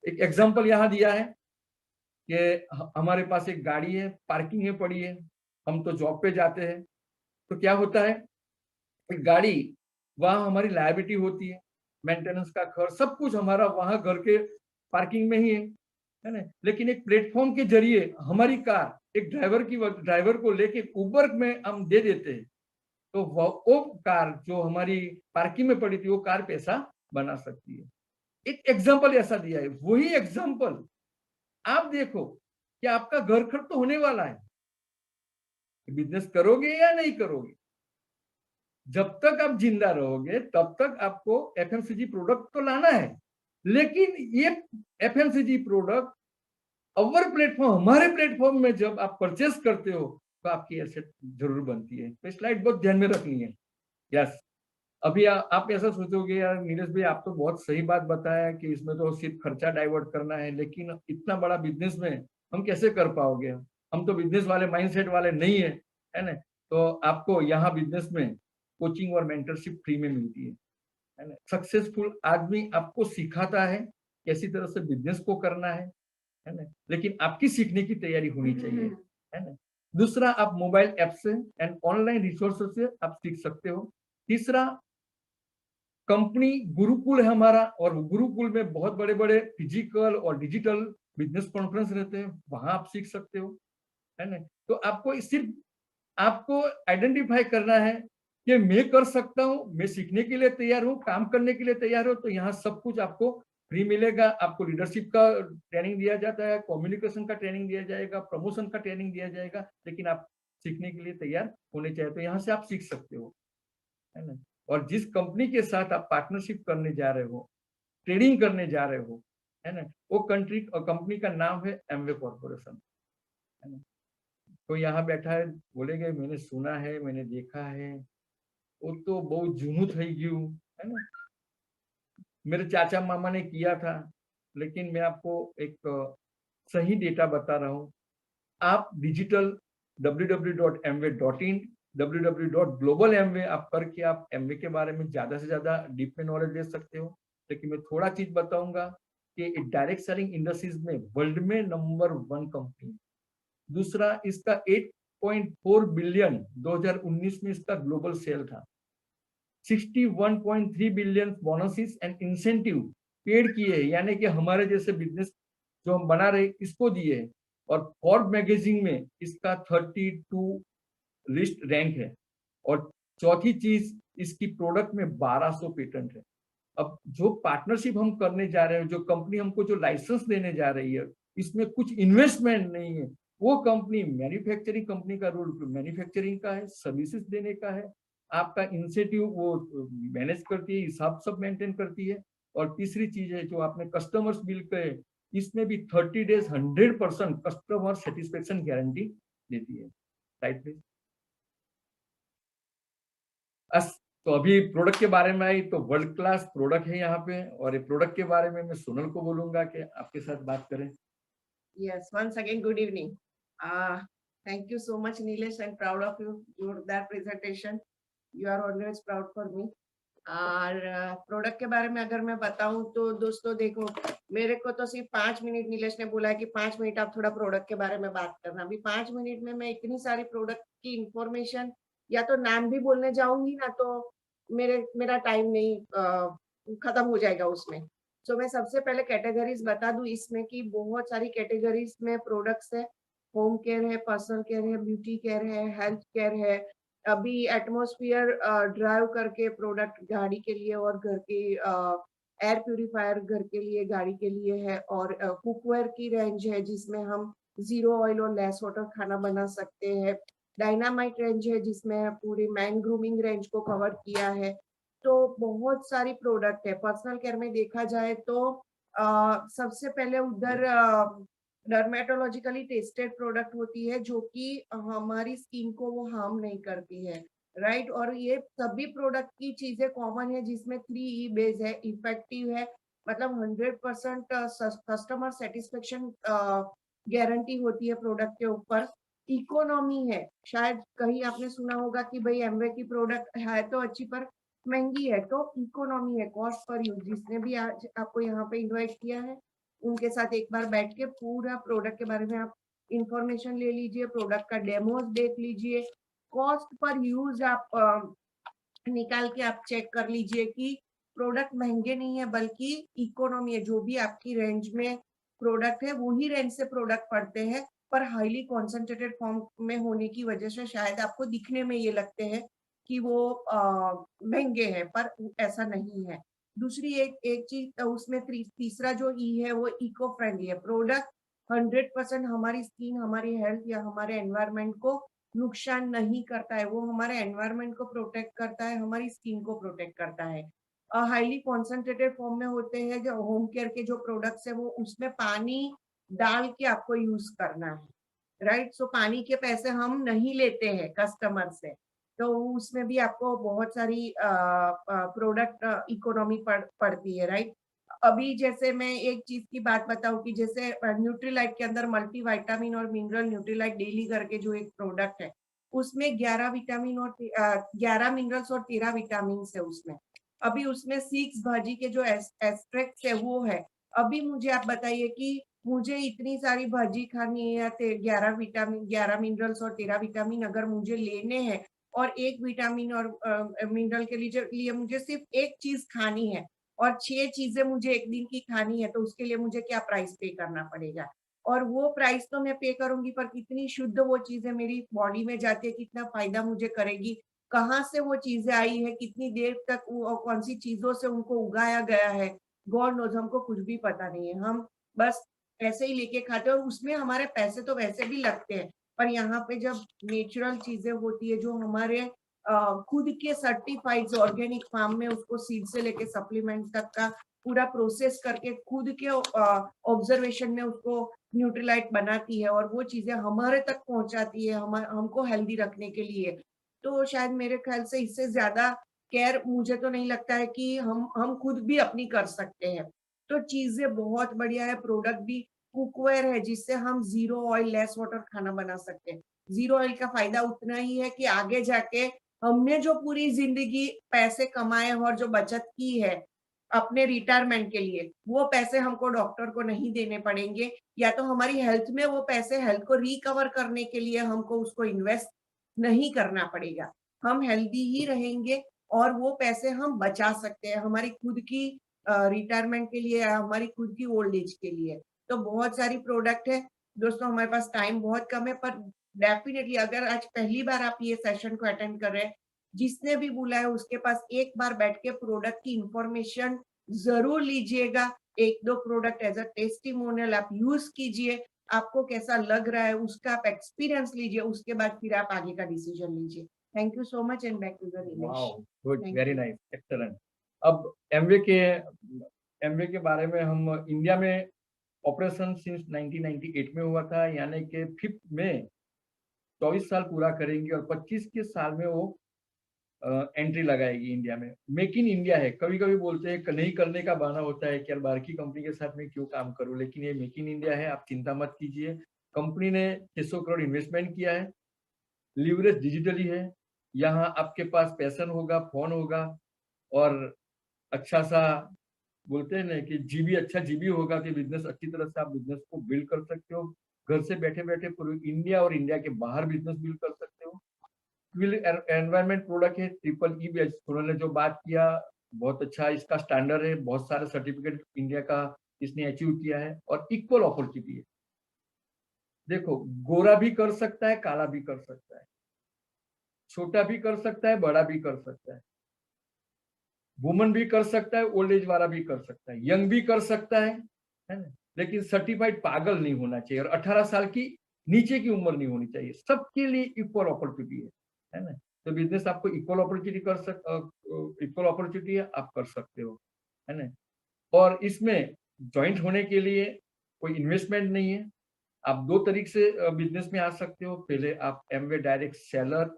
एक एग्जांपल यहाँ दिया है कि हमारे पास एक गाड़ी है, पार्किंग है पड़ी है, हम तो जॉब पे जाते हैं, तो क्या होता है, एक गाड़ी वहां हमारी लायबिलिटी होती है, मेंटेनेंस का खर्च सब कुछ हमारा वहां घर के पार्किंग में ही है ना। लेकिन एक प्लेटफॉर्म के जरिए हमारी कार एक ड्राइवर को लेके उबर में हम दे देते हैं, तो वो कार जो हमारी पार्किंग में पड़ी थी, वो कार पैसा बना सकती है। एक एग्जाम्पल ऐसा दिया है। वही एग्जाम्पल आप देखो कि आपका घर खर्च तो होने वाला है, बिजनेस करोगे या नहीं करोगे, जब तक आप जिंदा रहोगे तब तक आपको एफएमसीजी प्रोडक्ट तो लाना है। लेकिन ये एफएमसीजी प्रोडक्ट अवर प्लेटफॉर्म, हमारे प्लेटफॉर्म में जब आप परचेस करते हो तो आपकी एसेट जरूर बनती है। तो स्लाइड बहुत ध्यान में रखनी है। यस, अभी आप ऐसा सोचोगे यार नीरज भाई आप तो बहुत सही बात बताया कि इसमें तो सिर्फ खर्चा डाइवर्ट करना है, लेकिन इतना बड़ा बिजनेस में हम कैसे कर पाओगे, हम तो बिजनेस वाले माइंडसेट वाले नहीं है ना। तो आपको यहाँ बिजनेस में कोचिंग और मेंटरशिप फ्री में मिलती है ना। सक्सेसफुल आदमी आपको सिखाता है कैसी तरह से बिजनेस को करना है ना, लेकिन आपकी सीखने की तैयारी होनी चाहिए, है ना। दूसरा, आप मोबाइल ऐप से एंड ऑनलाइन रिसोर्सेज से आप सीख सकते हो। तीसरा, कंपनी गुरुकुल है हमारा, और गुरुकुल में बहुत बड़े बड़े फिजिकल और डिजिटल बिजनेस कॉन्फ्रेंस रहते हैं, वहां आप सीख सकते हो, है ना। तो आपको सिर्फ आपको आइडेंटिफाई करना है कि मैं कर सकता हूँ, मैं सीखने के लिए तैयार हूँ, काम करने के लिए तैयार हूँ, तो यहाँ सब कुछ आपको फ्री मिलेगा। आपको लीडरशिप का ट्रेनिंग दिया जाता है, कम्युनिकेशन का ट्रेनिंग दिया जाएगा, प्रमोशन का ट्रेनिंग दिया जाएगा, लेकिन आप सीखने के लिए तैयार होने चाहिए, तो यहाँ से आप सीख सकते हो, है ना। और जिस कंपनी के साथ आप पार्टनरशिप करने जा रहे हो, ट्रेडिंग करने जा रहे हो, है ना, वो कंपनी का नाम है एमवे कॉर्पोरेशन, है ना। तो यहाँ बैठा है, बोलेंगे मैंने सुना है, मैंने देखा है, वो तो बहुत जूनू થઈ ગયું, है ना। मेरे चाचा मामा ने किया था, लेकिन मैं आपको एक सही डेटा बता रहा हूँ। आप डिजिटल www.mwa.in, www.globalamway आप करके आप एमवे के बारे में ज्यादा से ज्यादा डीप में नॉलेज ले सकते हो। लेकिन मैं थोड़ा चीज बताऊंगा कि डायरेक्ट सेलिंग इंडस्ट्रीज में वर्ल्ड में नंबर 1 कंपनी। दूसरा, इसका 8.4 बिलियन 2019 में इसका ग्लोबल सेल था। 61.3 billion bonuses and incentive paid किए, यानी कि हमारे जैसे बिजनेस जो हम बना रहे इसको दिए। और फोर्ब्स मैगजीन में इसका 32 लिस्ट रैंक है। और चौथी चीज, इसकी प्रोडक्ट में 1200 पेटेंट है। अब जो पार्टनरशिप हम करने जा रहे हैं, जो कंपनी हमको जो लाइसेंस देने जा रही है, इसमें कुछ इन्वेस्टमेंट नहीं है। वो कंपनी मैन्युफैक्चरिंग कंपनी का रोल मैन्युफैक्चरिंग का है, सर्विसेज देने का है, आपका इंसेंटिव वो मैनेज करती है, हिसाब सब मेंटेन करती है। और तीसरी चीज है जो आपने कस्टमर्स बिल पे, इसमें भी 30 डेज 100% कस्टमर सेटिस्फेक्शन गारंटी देती है। Right please. तो अभी प्रोडक्ट के बारे में आई, तो वर्ल्ड क्लास प्रोडक्ट है यहाँ पे, और ये प्रोडक्ट के बारे में मैं सोनल को बोलूंगा कि आपके साथ बात करें। Yes, once again, good evening. Thank you so much, Nilesh. I'm proud of you, that presentation. You are always proud for me. और प्रोडक्ट के बारे में अगर मैं बताऊं तो दोस्तों देखो, मेरे को तो सिर्फ 5 मिनट नीलेश ने बोला है कि 5 मिनट आप थोड़ा प्रोडक्ट के बारे में बात करना। अभी 5 मिनट में मैं इतनी सारी प्रोडक्ट की इंफॉर्मेशन या तो नाम भी बोलने जाऊंगी ना, तो मेरा टाइम नहीं खत्म हो जाएगा उसमें। तो मैं सबसे पहले कैटेगरीज बता दूं इसमें कि बहुत सारी कैटेगरीज में प्रोडक्ट्स है। होम केयर है, पर्सनल केयर है, ब्यूटी केयर है, हेल्थ केयर है। अभी एटमॉस्फेयर ड्राइव करके प्रोडक्ट गाड़ी के लिए, और घर के एयर प्यूरिफायर घर के लिए, गाड़ी के लिए है। और कुकवेयर की रेंज है जिसमें हम 0 ऑयल और लेस वाटर खाना बना सकते हैं। डायनामाइट रेंज है जिसमें पूरी मैन ग्रूमिंग रेंज को कवर किया है। तो बहुत सारी प्रोडक्ट है। पर्सनल केयर में देखा जाए तो सबसे पहले उधर डर्मेटोलॉजिकली टेस्टेड प्रोडक्ट होती है जो कि हमारी स्किन को वो हार्म नहीं करती है। राइट। और ये सभी प्रोडक्ट की चीजें कॉमन है जिसमें 3E बेस है, इफेक्टिव है, मतलब 100% कस्टमर सेटिस्फेक्शन गारंटी होती है प्रोडक्ट के ऊपर। इकोनॉमी है, शायद कहीं आपने सुना होगा कि भाई एमवे की प्रोडक्ट है तो अच्छी पर महंगी है, तो इकोनॉमी है, कॉस्ट पर यूज। जिसने भी आज आपको यहाँ पे इन्वाइट किया है उनके साथ एक बार बैठ के पूरा प्रोडक्ट के बारे में आप इंफॉर्मेशन ले लीजिए, प्रोडक्ट का डेमोज देख लीजिए, कॉस्ट पर यूज आप निकाल के आप चेक कर लीजिए कि प्रोडक्ट महंगे नहीं है बल्कि इकोनॉमी है। जो भी आपकी रेंज में प्रोडक्ट है वही रेंज से प्रोडक्ट पड़ते हैं, पर हाईली कॉन्सेंट्रेटेड फॉर्म में होने की वजह से शायद आपको दिखने में ये लगते हैं कि वो महंगे हैं, पर ऐसा नहीं है। दूसरी एक चीज उसमें तीसरा जो ई है वो इको फ्रेंडली है। प्रोडक्ट 100% हमारी स्किन, हमारी हेल्थ या हमारे एनवायरमेंट को नुकसान नहीं करता है, वो हमारे एनवायरमेंट को प्रोटेक्ट करता है, हमारी स्किन को प्रोटेक्ट करता है। हाईली कॉन्सेंट्रेटेड फॉर्म में होते हैं जो होम केयर के जो प्रोडक्ट्स है वो उसमें पानी डाल के आपको यूज करना है, राइट। सो पानी के पैसे हम नहीं लेते हैं कस्टमर से, तो उसमें भी आपको बहुत सारी प्रोडक्ट इकोनॉमी पड़ती है, राइट। अभी जैसे मैं एक चीज की बात बताऊं कि जैसे न्यूट्रीलाइट के अंदर मल्टी विटामिन और मिनरल न्यूट्रीलाइट डेली करके जो एक प्रोडक्ट है उसमें 11 विटामिन और 11 मिनरल्स और 13 विटामिन है उसमें। अभी उसमें 6 भाजी के जो एस्ट्रेक्ट है वो है। अभी मुझे आप बताइए कि मुझे इतनी सारी भाजी खानी है या 11 विटामिन, 11 मिनरल्स और 13 विटामिन अगर मुझे लेने हैं और एक विटामिन और मिनरल के लिए मुझे सिर्फ एक चीज खानी है और 6 चीजें मुझे एक दिन की खानी है, तो उसके लिए मुझे क्या प्राइस पे करना पड़ेगा। और वो प्राइस तो मैं पे करूंगी, पर कितनी शुद्ध वो चीजें मेरी बॉडी में जाती है, कितना फायदा मुझे करेगी, कहाँ से वो चीजें आई है, कितनी देर तक कौन सी चीजों से उनको उगाया गया है, गॉड नोज, हमको कुछ भी पता नहीं है। हम बस ऐसे ही लेके खाते हैं और उसमें हमारे पैसे तो वैसे भी लगते हैं, पर यहाँ पे जब नेचुरल चीजें होती है जो हमारे खुद के सर्टिफाइड ऑर्गेनिक फार्म में उसको सीड से लेके सप्लीमेंट तक का पूरा प्रोसेस करके खुद के ऑब्जर्वेशन में उसको न्यूट्रीलाइट बनाती है और वो चीजें हमारे तक पहुंचाती है हमको हेल्दी रखने के लिए, तो शायद मेरे ख्याल से इससे ज्यादा केयर मुझे तो नहीं लगता है कि हम खुद भी अपनी कर सकते हैं। तो चीजें बहुत बढ़िया है, प्रोडक्ट भी कुकवेयर है जिससे हम 0 ऑयल लेस वाटर खाना बना सकते हैं। 0 ऑयल का फायदा उतना ही है कि आगे जाके हमने जो पूरी जिंदगी पैसे कमाए और जो बचत की है अपने रिटायरमेंट के लिए, वो पैसे हमको डॉक्टर को नहीं देने पड़ेंगे, या तो हमारी हेल्थ में वो पैसे, हेल्थ को रिकवर करने के लिए हमको उसको इन्वेस्ट नहीं करना पड़ेगा। हम हेल्दी ही रहेंगे और वो पैसे हम बचा सकते हैं हमारी खुद की रिटायरमेंट के लिए, हमारी खुद की ओल्ड एज के लिए। तो बहुत सारी प्रोडक्ट है दोस्तों, हमारे पास टाइम बहुत कम है, पर डेफिनेटली अगर आज पहली बार आप ये सेशन को अटेंड कर रहे हैं, जिसने भी बोला है उसके पास एक बार बैठ के प्रोडक्ट की इंफॉर्मेशन जरूर लीजिएगा। 1-2 प्रोडक्ट एज अ टेस्टिमोनियल आप यूज कीजिए, आपको कैसा लग रहा है उसका आप एक्सपीरियंस लीजिए, उसके बाद फिर आप आगे का डिसीजन लीजिए। Thank you so much and back to the wow, Nilesh. Good, Thank very you. Nice, excellent. अब एमवे के बारे में हम इंडिया में ऑपरेशन सिंस 1998 में हुआ था, यानी कि 5 में 24 साल पूरा करेंगे और 25 के साल में वो एंट्री लगाएगी इंडिया में। मेक इन इंडिया है, कभी कभी बोलते हैं नहीं करने का बहाना होता है कि यार बाहर की कंपनी के साथ में क्यों काम करूं, लेकिन ये मेक इन इंडिया है, आप चिंता मत कीजिए। कंपनी ने 600 करोड़ इन्वेस्टमेंट किया है, लीवरेज डिजिटली है, यहाँ आपके पास पैशन होगा, फोन होगा और अच्छा सा बोलते हैं ना कि जीबी, अच्छा जीबी होगा कि बिजनेस अच्छी तरह से आप बिजनेस को बिल्ड कर सकते हो। घर से बैठे बैठे पूरे इंडिया और इंडिया के बाहर बिजनेस बिल्ड कर सकते हो। एनवायरमेंट प्रोडक्ट है, ट्रिपल ई बेस, उन्होंने जो बात किया बहुत अच्छा, इसका स्टैंडर्ड है, बहुत सारे सर्टिफिकेट इंडिया का इसने अचीव किया है और इक्वल अपॉर्चुनिटी है। देखो, गोरा भी कर सकता है, काला भी कर सकता है, छोटा भी कर सकता है, बड़ा भी कर सकता है, वुमन भी कर सकता है, ओल्ड एज वाला भी कर सकता है, यंग भी कर सकता है ना। लेकिन सर्टिफाइड पागल नहीं होना चाहिए और 18 साल की नीचे की उम्र नहीं होनी चाहिए। सबके लिए इक्वल अपॉर्चुनिटी है ना। तो बिजनेस आपको इक्वल अपॉर्चुनिटी है, आप कर सकते हो, है ना। और इसमें ज्वाइंट होने के लिए कोई इन्वेस्टमेंट नहीं है। आप 2 तरीके से बिजनेस में आ सकते हो। पहले आप एमवे डायरेक्ट सेलर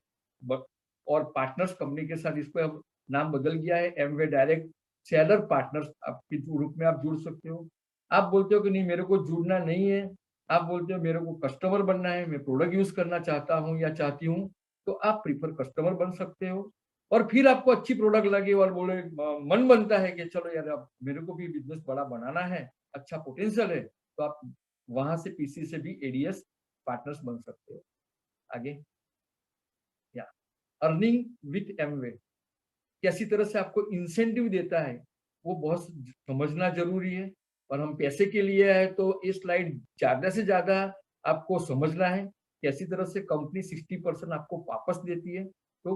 और पार्टनर्स कंपनी के साथ, इसको अब नाम बदल गया है एमवे डायरेक्ट सेलर पार्टनर्स आपके रूप में आप जुड़ सकते हो। आप बोलते हो कि नहीं मेरे को जुड़ना नहीं है, आप बोलते हो मेरे को कस्टमर बनना है, मैं प्रोडक्ट यूज करना चाहता हूँ या चाहती हूँ, तो आप प्रीफर कस्टमर बन सकते हो। और फिर आपको अच्छी प्रोडक्ट लगे और बोले मन बनता है कि चलो यार अब मेरे को भी बिजनेस बड़ा बनाना है, अच्छा पोटेंशियल है, तो आप वहां से पीसी से भी एडीएस पार्टनर्स बन सकते हो। आगे या अर्निंग विथ एमवे कैसी तरह से आपको इंसेंटिव देता है वो बहुत समझना जरूरी है। और हम पैसे के लिए है तो ये स्लाइड ज्यादा से ज्यादा आपको समझना है कैसी तरह से कंपनी 60% आपको वापस देती है। तो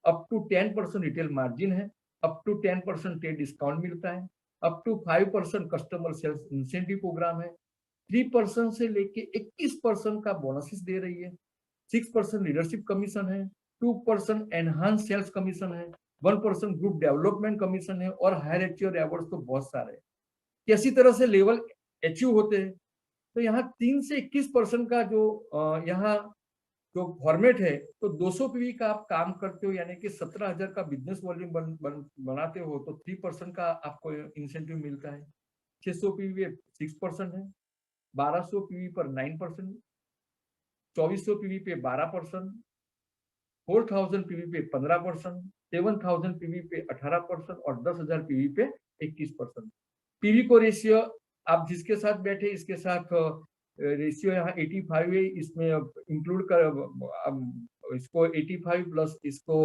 अप टू 10% रिटेल मार्जिन है, अप टू 10% ट्रेड डिस्काउंट मिलता है, up to 5% customer sales incentive program है, 3% से लेके 21% का बोनसेस दे रही है, 6% लीडरशिप कमीशन है, 2% एनहांस सेल्स कमीशन है, 1% ग्रुप डेवलपमेंट कमीशन है और हायर एचीवर अवार्ड तो बहुत सारे हैं। कैसी तरह से लेवल अचीव होते हैं, तो यहाँ 3 से 21% का जो यहाँ जो फॉर्मेट है, तो 200 पीवी का आप काम करते हो यानी कि 17,000 का बिजनेस वॉल्यूम बनाते हो तो 3% का आपको इंसेंटिव मिलता है। 600 पीवी 6% है, 1200 पीवी पर 9%, 2400 पीवी पे 12%, 4000 पीवी पे 15%, 7000 पीवी पे 18% और 10,000 पीवी पे 21%। पीवी को रेशियो आप जिसके साथ बैठे इसके साथ रेशियो यहाँ 85 है, इसमें इंक्लूड कर इसको 85 प्लस इसको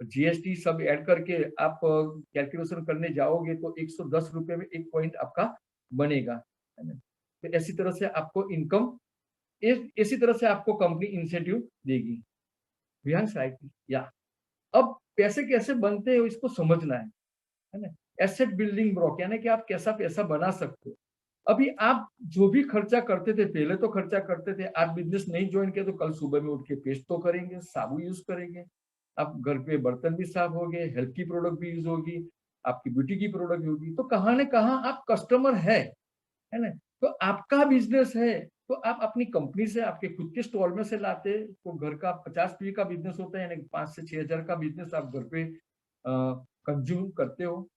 जीएसटी सब ऐड करके आप कैलकुलेशन करने जाओगे तो 110 रुपए में 1 पॉइंट आपका बनेगा, है ना। तो ऐसी तरह से आपको इनकम इसी तरह से आपको कंपनी इंसेंटिव देगी। राइट या अब पैसे कैसे बनते हैं इसको समझना है ना। एसेट बिल्डिंग ब्लॉक यानी कि आप कैसा पैसा बना सकते हो। अभी आप जो भी खर्चा करते थे पहले तो खर्चा करते थे, आप बिजनेस नहीं ज्वाइन किया तो कल सुबह में उठ के पेस्ट तो करेंगे, साबुन यूज करेंगे, आप घर पे बर्तन भी साफ हो गए, हेल्थ की प्रोडक्ट भी यूज होगी, आपकी ब्यूटी की प्रोडक्ट होगी, तो कहाँ न कहाँ आप कस्टमर है ना। तो आपका बिजनेस है तो आप अपनी कंपनी से आपके खुद के स्टॉल में से लाते, तो घर का 50 पीवी का बिजनेस होता है यानी 5 से 6,000 का बिजनेस आप घर पे कंज्यूम करते हो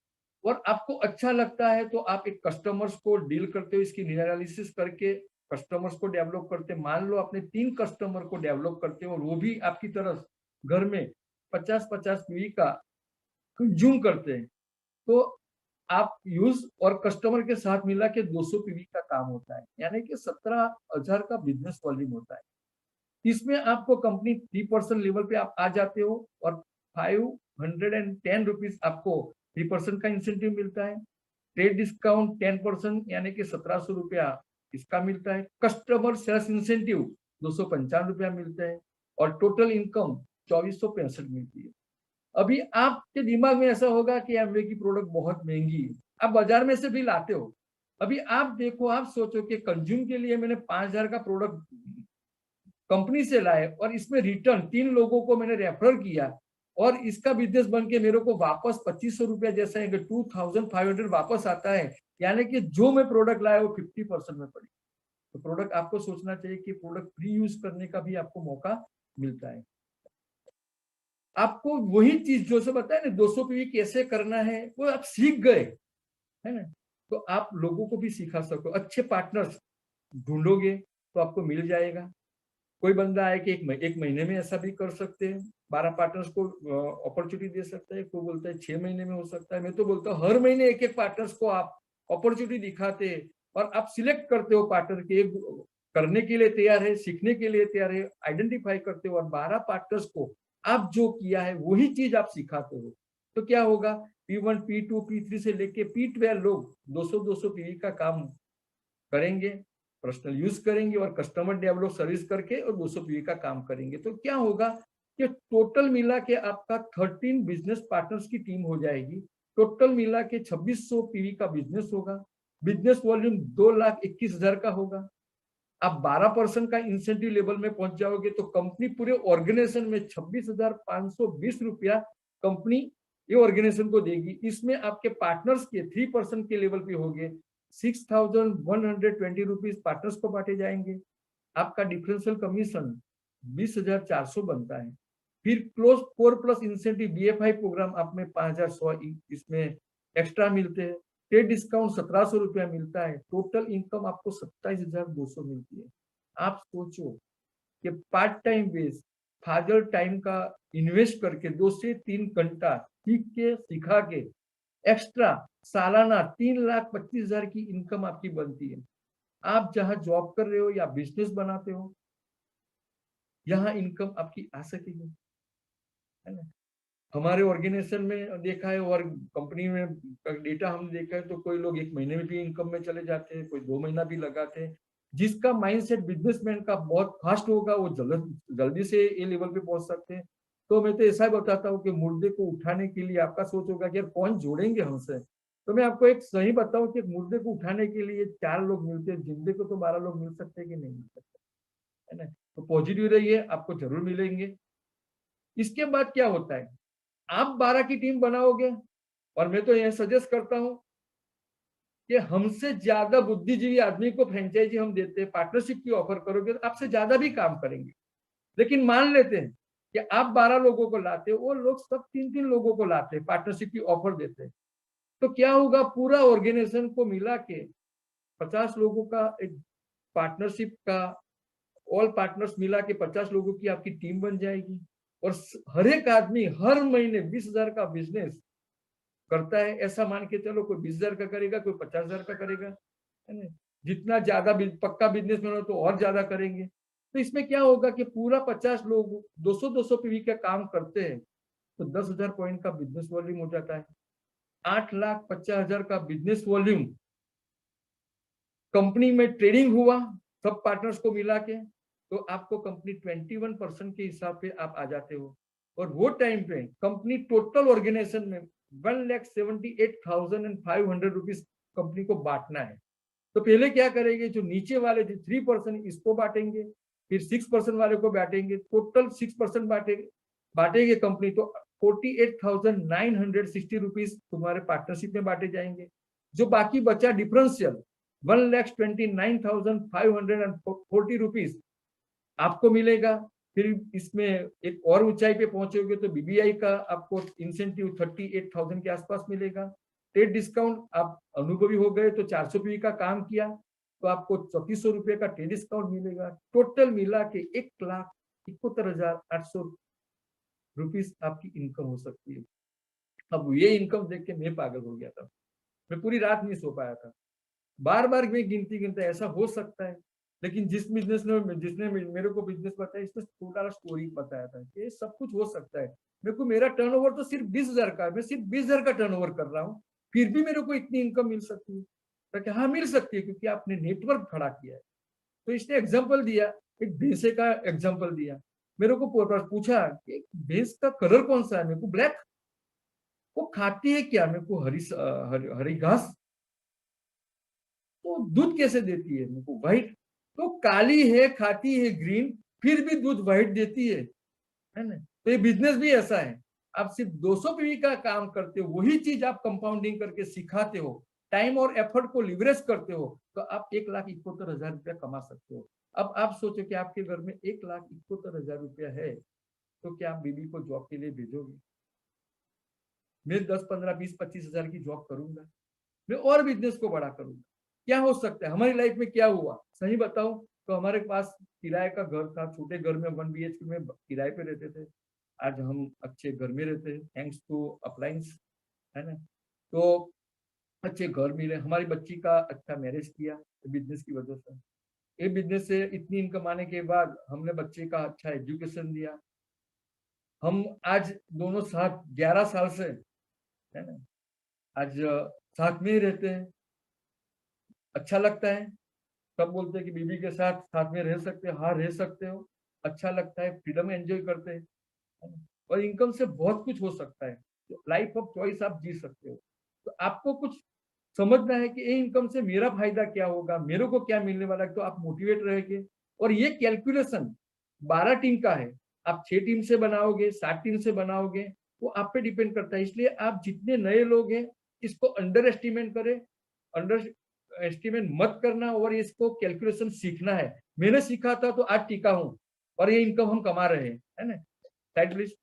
और आपको अच्छा लगता है तो आप एक कस्टमर्स को डील करते हो, इसकी एनालिसिस करके कस्टमर्स को डेवलप करते। मान लो आपने 3 कस्टमर को डेवलप करते हो और वो भी आपकी तरफ घर में 50-50 पीवी का कंज्यूम करते हैं, तो आप यूज और कस्टमर के साथ मिला के 200 पीवी का काम होता है यानी कि 17,000 का बिजनेस वॉल्यूम होता है। इसमें आपको कंपनी 3% लेवल पे आप आ जाते हो और 510 रुपीज आपको 3% का इंसेंटिव मिलता है। ट्रेड डिस्काउंट 10% यानी कि 1700 रुपया इसका मिलता है। कस्टमर सेल्स इंसेंटिव 255 रुपया मिलते हैं और टोटल इनकम 2465 मिलती है। अभी आपके दिमाग में ऐसा होगा कि एमवे की प्रोडक्ट बहुत महंगी है, आप बाजार में से भी लाते हो। अभी आप देखो, आप सोचो कि कंज्यूम के लिए मैंने 5,000 का प्रोडक्ट कंपनी से लाए और इसमें रिटर्न 3 लोगों को मैंने रेफर किया और इसका बिजनेस बन के मेरे को वापस 2500 रुपया जैसा है 2500 वापस आता है, यानी कि जो मैं प्रोडक्ट लाया वो 50% में पड़ी। तो प्रोडक्ट आपको सोचना चाहिए कि प्रोडक्ट फ्री यूज करने का भी आपको मौका मिलता है। आपको वही चीज जो से बताया ना 200 पीवी कैसे करना है वो आप सीख गए, है ना। तो आप लोगों को भी सिखा सको, अच्छे पार्टनर्स ढूंढोगे तो आपको मिल जाएगा। कोई बंदा है कि एक महीने में ऐसा भी कर सकते हैं, 12 पार्टनर्स को अपॉर्चुनिटी दे सकता है, कोई बोलता है 6 महीने में हो सकता है। मैं तो बोलता हूँ हर महीने एक पार्टनर्स को आप अपॉर्चुनिटी दिखाते हैं और आप सिलेक्ट करते हो पार्टनर के, करने के लिए तैयार है, सीखने के लिए तैयार है, आइडेंटिफाई करते हो और 12 पार्टनर्स को आप जो किया है वही चीज आप सिखाते हो। तो क्या होगा, P1, P2, P3 से लेके P12 लोग 200 पीवी का काम करेंगे, पर्सनल यूज करेंगे और कस्टमर डेवलप सर्विस करके और 200 पीवी का काम करेंगे। तो क्या होगा कि टोटल मिला के आपका 13 बिजनेस पार्टनर्स की टीम हो जाएगी। टोटल मिला के 2600 पीवी का बिजनेस होगा। बिजनेस वॉल्यूम 2,21,000 का होगा। आप 12% का इंसेंटिव लेवल में पहुंच जाओगे तो कंपनी पूरे ऑर्गेनाइजेशन में 26,520 रुपया कंपनी ये ऑर्गेनाइजेशन को देगी। इसमें आपके पार्टनर्स के 3% के लेवल पे होंगे, 6,120 रुपीज पार्टनर्स को बांटे जाएंगे। आपका डिफरेंशियल कमीशन 20,400 बनता है। फिर क्लोज 4+ इंसेंटिव BFI प्रोग्राम आप में 5100 इसमें एक्स्ट्रा मिलते हैं। ट्रेड डिस्काउंट 1700 रुपया मिलता है। टोटल इनकम आपको 27,200 मिलती है। आप सोचो कि part time base father time का इन्वेस्ट करके 2 से 3 घंटा सीख के सिखा के एक्स्ट्रा सालाना 3,25,000 की इनकम आपकी बनती है। आप जहां जॉब कर रहे हो या बिजनेस बनाते हो, यहाँ इनकम आपकी आ सकेगी, है ना। हमारे ऑर्गेनाइजेशन में देखा है और कंपनी में डेटा हम देखा है तो कोई लोग 1 महीने में भी इनकम में चले जाते हैं, कोई 2 महीना भी लगाते हैं। जिसका माइंडसेट बिजनेसमैन का बहुत फास्ट होगा वो जल्दी से ये लेवल पे पहुंच सकते हैं। तो मैं तो ऐसा बताता हूँ कि मुर्दे को उठाने के लिए आपका सोच होगा कि यार कौन जोड़ेंगे हमसे, तो मैं आपको एक सही बताऊं कि मुर्दे को उठाने के लिए 4 लोग मिलते हैं, जिंदे को तो 12 लोग मिल सकते हैं कि नहीं मिल सकते, है ना। तो पॉजिटिव रहिए, आपको जरूर मिलेंगे। इसके बाद क्या होता है, आप 12 की टीम बनाओगे और मैं तो यह सजेस्ट करता हूं कि हमसे ज्यादा बुद्धिजीवी आदमी को फ्रेंचाइजी हम देते हैं, पार्टनरशिप की ऑफर करोगे तो आपसे ज्यादा भी काम करेंगे। लेकिन मान लेते हैं कि आप 12 लोगों को लाते हो, वो लोग सब 3-3 लोगों को लाते हैं, पार्टनरशिप की ऑफर देते हैं, तो क्या होगा, पूरा ऑर्गेनाइजेशन को मिला के 50 लोगों का एक पार्टनरशिप का, ऑल पार्टनर्स मिला के 50 लोगों की आपकी टीम बन जाएगी। और हर एक आदमी हर महीने 20,000 का बिजनेस करता है, ऐसा मान के चलो, कोई 20,000 का करेगा, कोई 50,000 का करेगा, है ना। जितना ज्यादा पक्का बिजनेसमैन हो तो और ज्यादा करेंगे। तो इसमें क्या होगा कि पूरा 50 लोग 200-200 पीवी का काम करते हैं तो 10,000 पॉइंट का बिजनेस वॉल्यूम हो जाता है। 8,50,000 का बिजनेस वॉल्यूम कंपनी में ट्रेडिंग हुआ सब पार्टनर्स को मिला के, तो आपको कंपनी 21% के हिसाब पे आप आ जाते हो। और वो टाइम पे कंपनी टोटल ऑर्गेनाइजेशन में 1,78,500 रुपीज कंपनी को बांटना है। तो पहले क्या करेंगे, जो नीचे वाले थे 3% इसको बांटेंगे, फिर 6% वाले को बांटेंगे, टोटल 6% बांटेंगे कंपनी, तो 48,960 रुपीज तुम्हारे पार्टनरशिप में बांटे जाएंगे। जो बाकी बचा डिफरेंशियल 1,29,540 रुपीज आपको मिलेगा। फिर इसमें एक और ऊंचाई पे पहुंचोगे तो BBI का आपको इंसेंटिव 38,000 के आसपास मिलेगा। ट्रेड डिस्काउंट, आप अनुभवी हो गए तो 400 पीवी का काम किया तो आपको 3,400 रुपए का ट्रेड डिस्काउंट मिलेगा। टोटल मिला के 1,71,800 रुपीज आपकी इनकम हो सकती है। अब ये इनकम देख के मैं पागल हो गया था, मैं पूरी रात नहीं सो पाया था, बार बार मैं गिनता ऐसा हो सकता है। लेकिन जिसने मेरे को बिजनेस बताया, इसने छोटा स्टोरी बताया था कि सब कुछ हो सकता है। मेरे को मेरा टर्नओवर तो सिर्फ 20,000 का, मैं सिर्फ 20,000 का टर्नओवर कर रहा हूँ, फिर भी मेरे को इतनी इनकम मिल सकती है। तो हाँ मिल सकती है, क्योंकि आपने नेटवर्क खड़ा किया है। तो इसने एग्जाम्पल दिया, एक भैंसे का एग्जाम्पल दिया। मेरे को पूछा कि भैंस का कलर कौन सा है, मेरे को ब्लैक। वो खाती है क्या, मेरे को हरी घास। तो दूध कैसे देती है, मेरे को व्हाइट। तो काली है, खाती है ग्रीन, फिर भी दूध व्हाइट देती है ना। तो ये बिजनेस भी ऐसा है, आप सिर्फ 200 पीवी का काम करते हो, वही चीज आप कंपाउंडिंग करके सिखाते हो, टाइम और एफर्ट को लिवरेज करते हो, तो आप 1,71,000 रुपया कमा सकते हो। अब आप सोचो कि आपके घर में 1,71,000 रुपया है, तो क्या आप बीबी को जॉब के लिए भेजोगे? मैं 10, 15, 20, 25,000 की जॉब करूंगा, मैं और बिजनेस को बड़ा करूंगा। क्या हो सकता है हमारी लाइफ में, क्या हुआ सही बताऊं तो हमारे पास किराए का घर था, छोटे घर में 1 BHK में किराए पे रहते थे। आज हम अच्छे घर में रहते हैं, थैंक्स टू अप्लायंस, है ना। तो अच्छे घर मिले, हमारी बच्ची का अच्छा मैरिज किया बिजनेस की वजह से। ये बिजनेस से इतनी इनकम आने के बाद हमने बच्चे का अच्छा एजुकेशन दिया। हम आज दोनों साथ 11 साल से, है ना, आज साथ में ही रहते हैं। अच्छा लगता है, सब बोलते हैं कि बीबी के साथ साथ में रह सकते हो, हाँ रह सकते हो, अच्छा लगता है, फ्रीडम एंजॉय करते हैं। और इनकम से बहुत कुछ हो सकता है, तो लाइफ ऑफ चॉइस आप जी सकते हो। तो आपको कुछ समझना है कि ये इनकम से मेरा फायदा क्या होगा, मेरे को क्या मिलने वाला है, तो आप मोटिवेट रहेंगे। और ये कैलकुलेशन 12 टीम का है, आप 6 टीम से बनाओगे, 7 टीम से बनाओगे, वो आप पे डिपेंड करता है। इसलिए आप जितने नए लोग हैं इसको अंडर एस्टिमेट करें, अंडर एस्टिमेट मत करना, और इसको कैलकुलेशन सीखना है। मैंने सीखा था तो आज टिका हूं और ये इनकम हम कमा रहे हैं, है ना। Side please.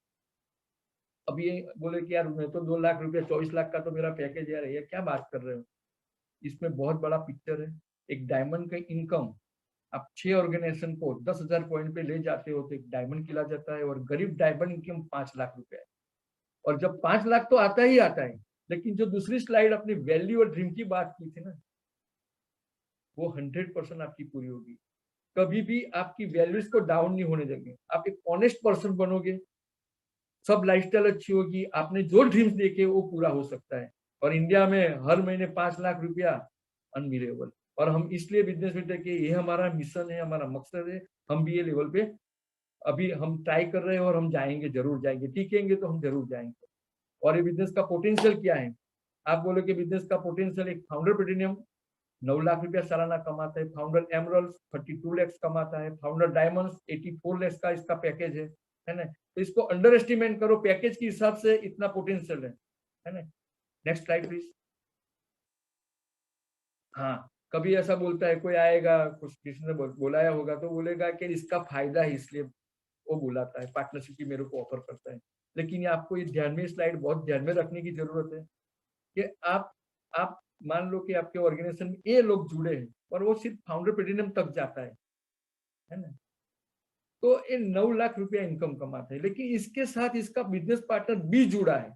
अब ये बोले कि यार मैं तो 2 लाख रुपया 24 लाख का तो मेरा पैकेज यार, ये क्या बात कर रहे हो। इसमें बहुत बड़ा पिक्चर है। एक डायमंड का इनकम आप 6 ऑर्गेनाइजेशन को 10,000 पॉइंट पे ले जाते हो तो एक डायमंड खिला जाता है, और गरीब डायमंड इनकम 5 लाख रुपए है। और जब 5 लाख तो आता ही आता है, लेकिन जो दूसरी स्लाइड अपनी वैल्यू और ड्रीम की बात की थी ना, वो 100% आपकी पूरी होगी। कभी भी आपकी वैल्यूज को डाउन नहीं होने देंगे। आप एक ऑनेस्ट पर्सन बनोगे, सब लाइफस्टाइल अच्छी होगी, आपने जो ड्रीम्स देखे वो पूरा हो सकता है। और इंडिया में हर महीने 5 लाख रुपया अनबिलीवेबल। और हम इसलिए बिजनेस में थे कि ये हमारा मिशन है, हमारा मकसद है, हम भी ये लेवल पे अभी हम ट्राई कर रहे हैं और हम जाएंगे, जरूर जाएंगे, टीकेंगे तो हम जरूर जाएंगे। और ये बिजनेस का पोटेंशियल क्या है। आप बोलो कि बिजनेस का पोटेंशियल, एक फाउंडर प्लेटिनियम 9 लाख रुपया सालाना कमाता है, फाउंडर एमरल्ड 32 लाख कमाता है, फाउंडर डायमंड्स 84 लाख का इसका पैकेज है ना। तो इसको अंडर एस्टिमेट करो, पैकेज के हिसाब से इतना पोटेंशियल है ना। Next slide please. हाँ, कभी ऐसा बोलता है कोई आएगा, कुछ किसी ने बोलाया होगा तो बोलेगा कि इसका फायदा है इसलिए वो बुलाता है, पार्टनरशिप की मेरे को ऑफर करता है। लेकिन ये आपको ये ध्यान में, स्लाइड बहुत ध्यान में रखने की जरूरत है कि आप मान लो कि आपके ऑर्गेनाइजेशन में ये लोग जुड़े हैं और वो सिर्फ फाउंडर प्लेटिनियम तक जाता है ना। तो ये 9 लाख रुपया इनकम कमाता है, लेकिन इसके साथ इसका बिजनेस पार्टनर भी जुड़ा है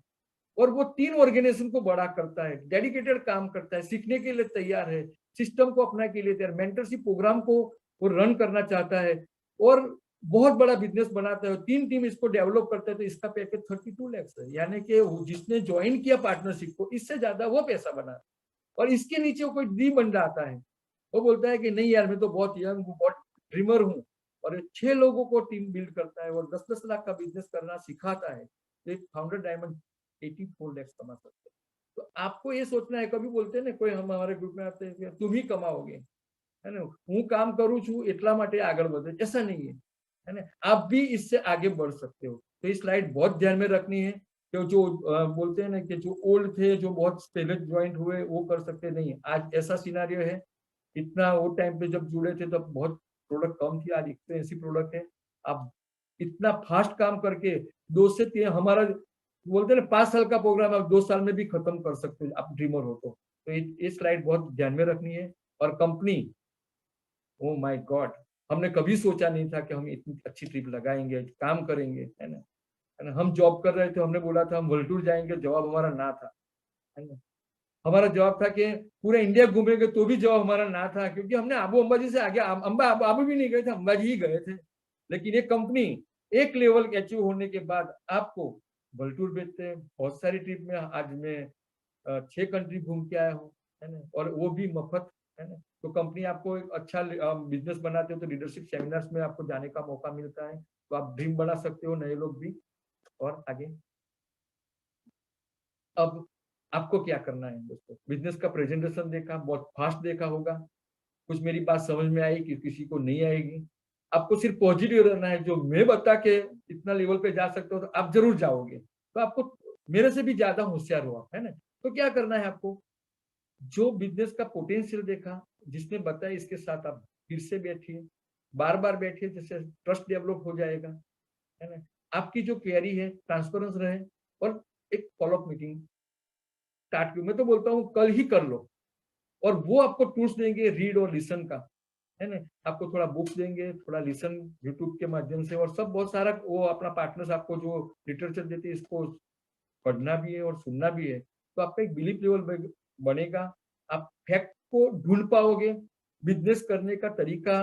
और वो 3 ऑर्गेनाइजेशन को बड़ा करता है, डेडिकेटेड काम करता है, सीखने के लिए तैयार है, सिस्टम को अपनाने के लिए तैयार, मेंटरशिप प्रोग्राम को वो रन करना चाहता है और बहुत बड़ा बिजनेस बनाता है। 3 टीम इसको डेवलप करते हैं, तो इसका पैकेज 32 लाख है। यानी कि जिसने ज्वाइन किया पार्टनरशिप को, इससे ज्यादा वो पैसा बना। और इसके नीचे कोई डी बंदा आता है, वो बोलता है कि नहीं यार मैं तो बहुत यंग हूँ, बहुत ड्रीमर हूँ, और 6 लोगों को टीम बिल्ड करता है और 10-10 लाख का बिजनेस करना सिखाता है। तो एक फाउंडर डायमंड 84 लाख कमा सकते हैं। तो आपको ये सोचना है, कभी बोलते हैं ना कोई, हम हमारे ग्रुप में आते हैं तुम ही कमाओगे, है ना, हूँ काम करूँ छू एटला माटे आगे बढ़े, ऐसा नहीं है ना। आप भी इससे आगे बढ़ सकते हो। तो इस स्लाइड बहुत ध्यान में रखनी है कि जो बोलते हैं ना कि जो ओल्ड थे, जो बहुत पहले ज्वाइंट हुए, वो कर सकते नहीं। आज ऐसा सिनारियो है, इतना वो टाइम पे जब जुड़े थे तब बहुत प्रोडक्ट कम थी, आज 180 प्रोडक्ट है। आप इतना फास्ट काम करके 2 से 3, हमारा बोलते हैं ना 5 साल का प्रोग्राम आप 2 साल में भी खत्म कर सकते हो, आप ड्रीमर हो तो ये स्लाइड बहुत ध्यान में रखनी है। और कंपनी, ओ माय गॉड, हमने कभी सोचा नहीं था कि हम इतनी अच्छी ट्रिप लगाएंगे, काम करेंगे, है ना। हम जॉब कर रहे थे, हमने बोला था हम वर्ल्ड टूर जाएंगे, जवाब हमारा ना था, है ना। हमारा जवाब था कि पूरा इंडिया घूमेंगे, तो भी जवाब हमारा ना था, क्योंकि हमने आबू अंबाजी से आगे आबू भी नहीं गए थे, अंबाजी ही गए थे। लेकिन ये कंपनी एक लेवल अचीव होने के बाद आपको वर्ल्ड टूर भेजते हैं। बहुत सारी ट्रिप में आज मैं 6 कंट्री घूम के आया हूँ, है ना, और वो भी मफत, है ना। तो कंपनी आपको एक अच्छा बिजनेस बनाते हो तो लीडरशिप सेमिनार्स में आपको जाने का मौका मिलता है, तो आप ड्रीम बना सकते हो, नए लोग भी। और आगे अब आपको क्या करना है दोस्तों, बिजनेस का प्रेजेंटेशन देखा, बहुत फास्ट देखा होगा, कुछ मेरी बात समझ में आई कि किसी को नहीं आएगी। आपको सिर्फ पॉजिटिव रहना है, जो मैं बता के इतना लेवल पे जा सकते हो तो आप जरूर जाओगे। तो आपको मेरे से भी ज्यादा होशियार हो आप, है ना। तो क्या करना है आपको, जो बिजनेस का पोटेंशियल देखा, जिसने बताया, इसके साथ आप फिर से बैठिए, बार बार बैठिए, जैसे ट्रस्ट डेवलप हो जाएगा, है ना। आपकी जो क्वेरी है ट्रांसपेरेंस रहे और एक फॉलोअप मीटिंग स्टार्ट की। मैं तो बोलता हूँ कल ही कर लो, और वो आपको टूल्स देंगे रीड और लिसन का, है ना। आपको थोड़ा बुक्स देंगे, थोड़ा लिसन यूट्यूब के माध्यम से, और सब बहुत सारा वो अपना पार्टनर्स आपको जो लिटरेचर देते हैं, इसको पढ़ना भी है और सुनना भी है। तो आपका एक बिलीफ लेवल बनेगा, आप फैक्ट को ढूंढ पाओगे, बिजनेस करने का तरीका,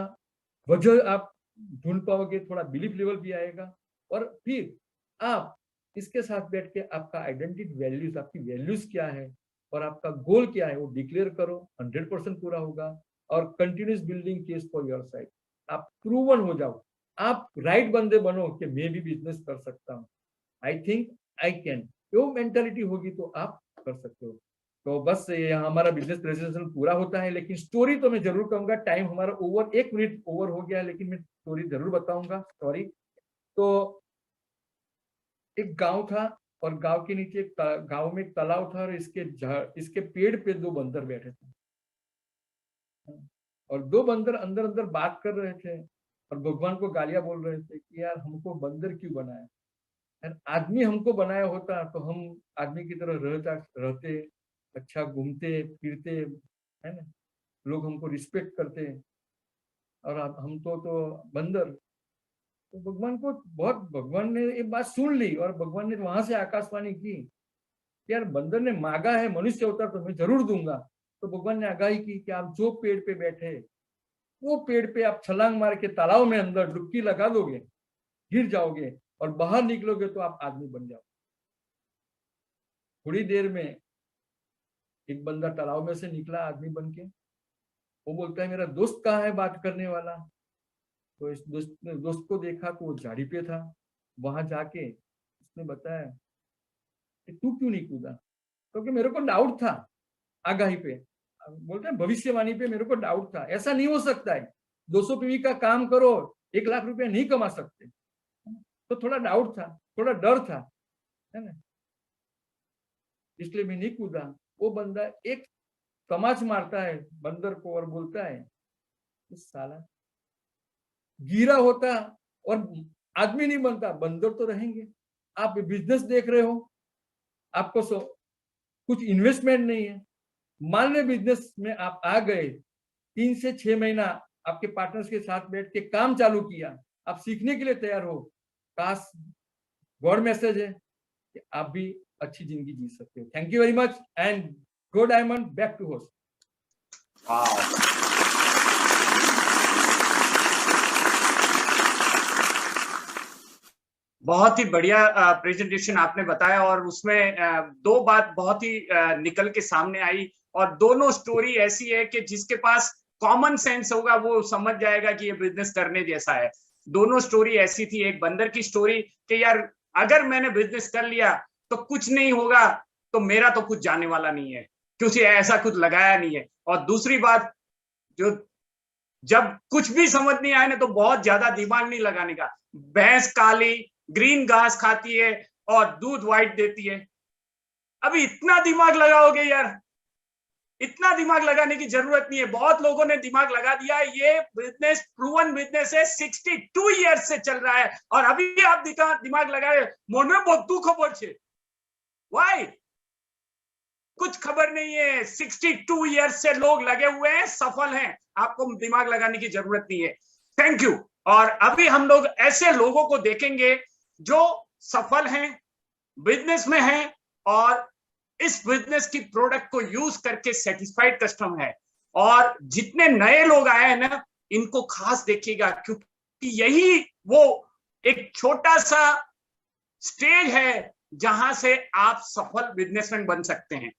वजह आप ढूंढ पाओगे, थोड़ा बिलीफ लेवल भी आएगा। और फिर आप इसके साथ बैठ के आपका आइडेंटिटी वैल्यूज, आपकी वैल्यूज क्या है और आपका गोल क्या है, वो डिक्लेयर करो, 100% पूरा होगा। और continuous building case for your side, आप प्रूवन हो जाओ, आप राइट बंदे बनो कि मैं भी बिजनेस कर सकता हूँ, आई थिंक आई कैन। वो मेंटालिटी होगी तो आप कर सकते हो। तो बस ये हमारा बिजनेस प्रेजेंटेशन पूरा होता है, लेकिन स्टोरी तो मैं जरूर कहूंगा। टाइम हमारा ओवर, 1 मिनट ओवर हो गया, लेकिन मैं स्टोरी जरूर बताऊंगा। सॉरी। तो एक गांव था और गांव के नीचे गांव में एक तालाब था, और इसके पेड़ पे 2 बंदर बैठे थे, और 2 बंदर अंदर अंदर बात कर रहे थे और भगवान को गालियां बोल रहे थे कि यार हमको बंदर क्यों बनाया, आदमी हमको बनाया होता तो हम आदमी की तरह रहते, अच्छा घूमते फिरते, है ना, लोग हमको रिस्पेक्ट करते। और अब हम तो बंदर। तो भगवान ने ये बात सुन ली और भगवान ने वहां से आकाशवाणी की कि यार बंदर ने मांगा है मनुष्य अवतार तो मैं जरूर दूंगा। तो भगवान ने आगाही की कि आप जो पेड़ पे बैठे वो पेड़ पे आप छलांग मार के तालाब में अंदर डुबकी लगा दोगे, गिर जाओगे और बाहर निकलोगे तो आप आदमी बन जाओगे। थोड़ी देर में एक बंदा तालाब में से निकला आदमी बन के। वो बोलता है मेरा दोस्त कहाँ है बात करने वाला। तो इस दोस्त को देखा तो वो झाड़ी पे था। वहां जाके उसने बताया कि तू क्यों नहीं कूदा, क्योंकि मेरे को डाउट था आगाही पे, बोलते हैं भविष्यवाणी पे मेरे को डाउट था, ऐसा नहीं हो सकता है 200 पीवी का काम करो 1 लाख रुपया नहीं कमा सकते। तो थोड़ा डाउट था, थोड़ा डर था, है ना, इसलिए मैं नहीं कूदा। वो बंदा एक तमाच मारता है बंदर को और बोलता है इस साला गिरा होता और आदमी नहीं बनता, बंदर तो रहेंगे। आप बिजनेस देख रहे हो, आपको कुछ इन्वेस्टमेंट नहीं है, मान ले बिजनेस में आप आ गए, 3 से 6 महीना आपके पार्टनर्स के साथ बैठ के काम चालू किया, आप सीखने के लिए तैयार हो, काश गॉड मैसेज है कि आप भी अच्छी जिंदगी जी सकते हो। Thank you very much and go diamond, back to host. बहुत ही बढ़िया प्रेजेंटेशन आपने बताया और उसमें 2 बात बहुत ही निकल के सामने आई और दोनों स्टोरी ऐसी है कि जिसके पास कॉमन सेंस होगा वो समझ जाएगा कि ये बिजनेस करने जैसा है। दोनों स्टोरी ऐसी थी, एक बंदर की स्टोरी कि यार अगर मैंने बिजनेस कर लिया तो कुछ नहीं होगा, तो मेरा तो कुछ जाने वाला नहीं है क्योंकि ऐसा कुछ लगाया नहीं है। और दूसरी बात, जो जब कुछ भी समझ नहीं आए ना तो बहुत ज्यादा दिमाग नहीं लगाने का। भैंस काली ग्रीन घास खाती है और दूध व्हाइट देती है, अभी इतना दिमाग लगाओगे यार, इतना दिमाग लगाने की जरूरत नहीं है। बहुत लोगों ने दिमाग लगा दिया है, ये बिजनेस प्रूवन बिजनेस है, 62 ईयर्स से चल रहा है और अभी आप दिमाग लगाए मन में बहुत दुख खबर छे। वाई कुछ खबर नहीं है, 62 ईयर्स से लोग लगे हुए हैं, सफल हैं, आपको दिमाग लगाने की जरूरत नहीं है। Thank you. और अभी हम लोग ऐसे लोगों को देखेंगे जो सफल हैं, बिजनेस में हैं और इस बिजनेस की प्रोडक्ट को यूज करके सेटिस्फाइड कस्टमर है। और जितने नए लोग आए हैं ना, इनको खास देखिएगा क्योंकि यही वो एक छोटा सा स्टेज है जहां से आप सफल बिजनेसमैन बन सकते हैं।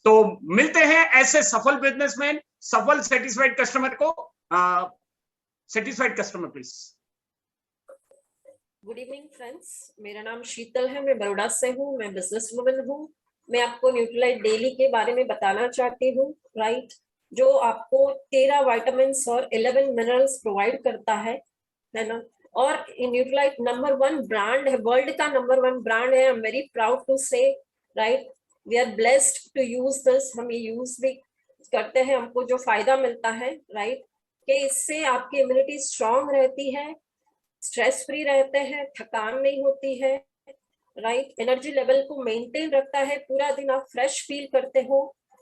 तो मिलते हैं ऐसे सफल बिजनेसमैन, सफल सेटिस्फाइड कस्टमर को। Satisfied customer please. Good evening friends, मेरा नाम शीतल है, मैं बड़ौदा से हूँ, मैं बिजनेस वुमन हूँ। मैं आपको न्यूट्रीलाइट डेली के बारे में बताना चाहती हूँ, राइट, जो आपको 13 विटामिन्स और 11 मिनरल्स प्रोवाइड करता है ना। और न्यूट्रीलाइट नंबर 1 ब्रांड है, वर्ल्ड का नंबर 1 ब्रांड है। I am very proud to say, right, we are blessed to use this. हम ये यूज भी करते हैं, हमको जो फायदा मिलता है, राइट, कि इससे आपकी इम्यूनिटी स्ट्रांग रहती है, स्ट्रेस फ्री रहते हैं, थकान नहीं होती है, राइट, एनर्जी लेवल को मेंटेन रखता है, पूरा दिन आप फ्रेश फील करते हो,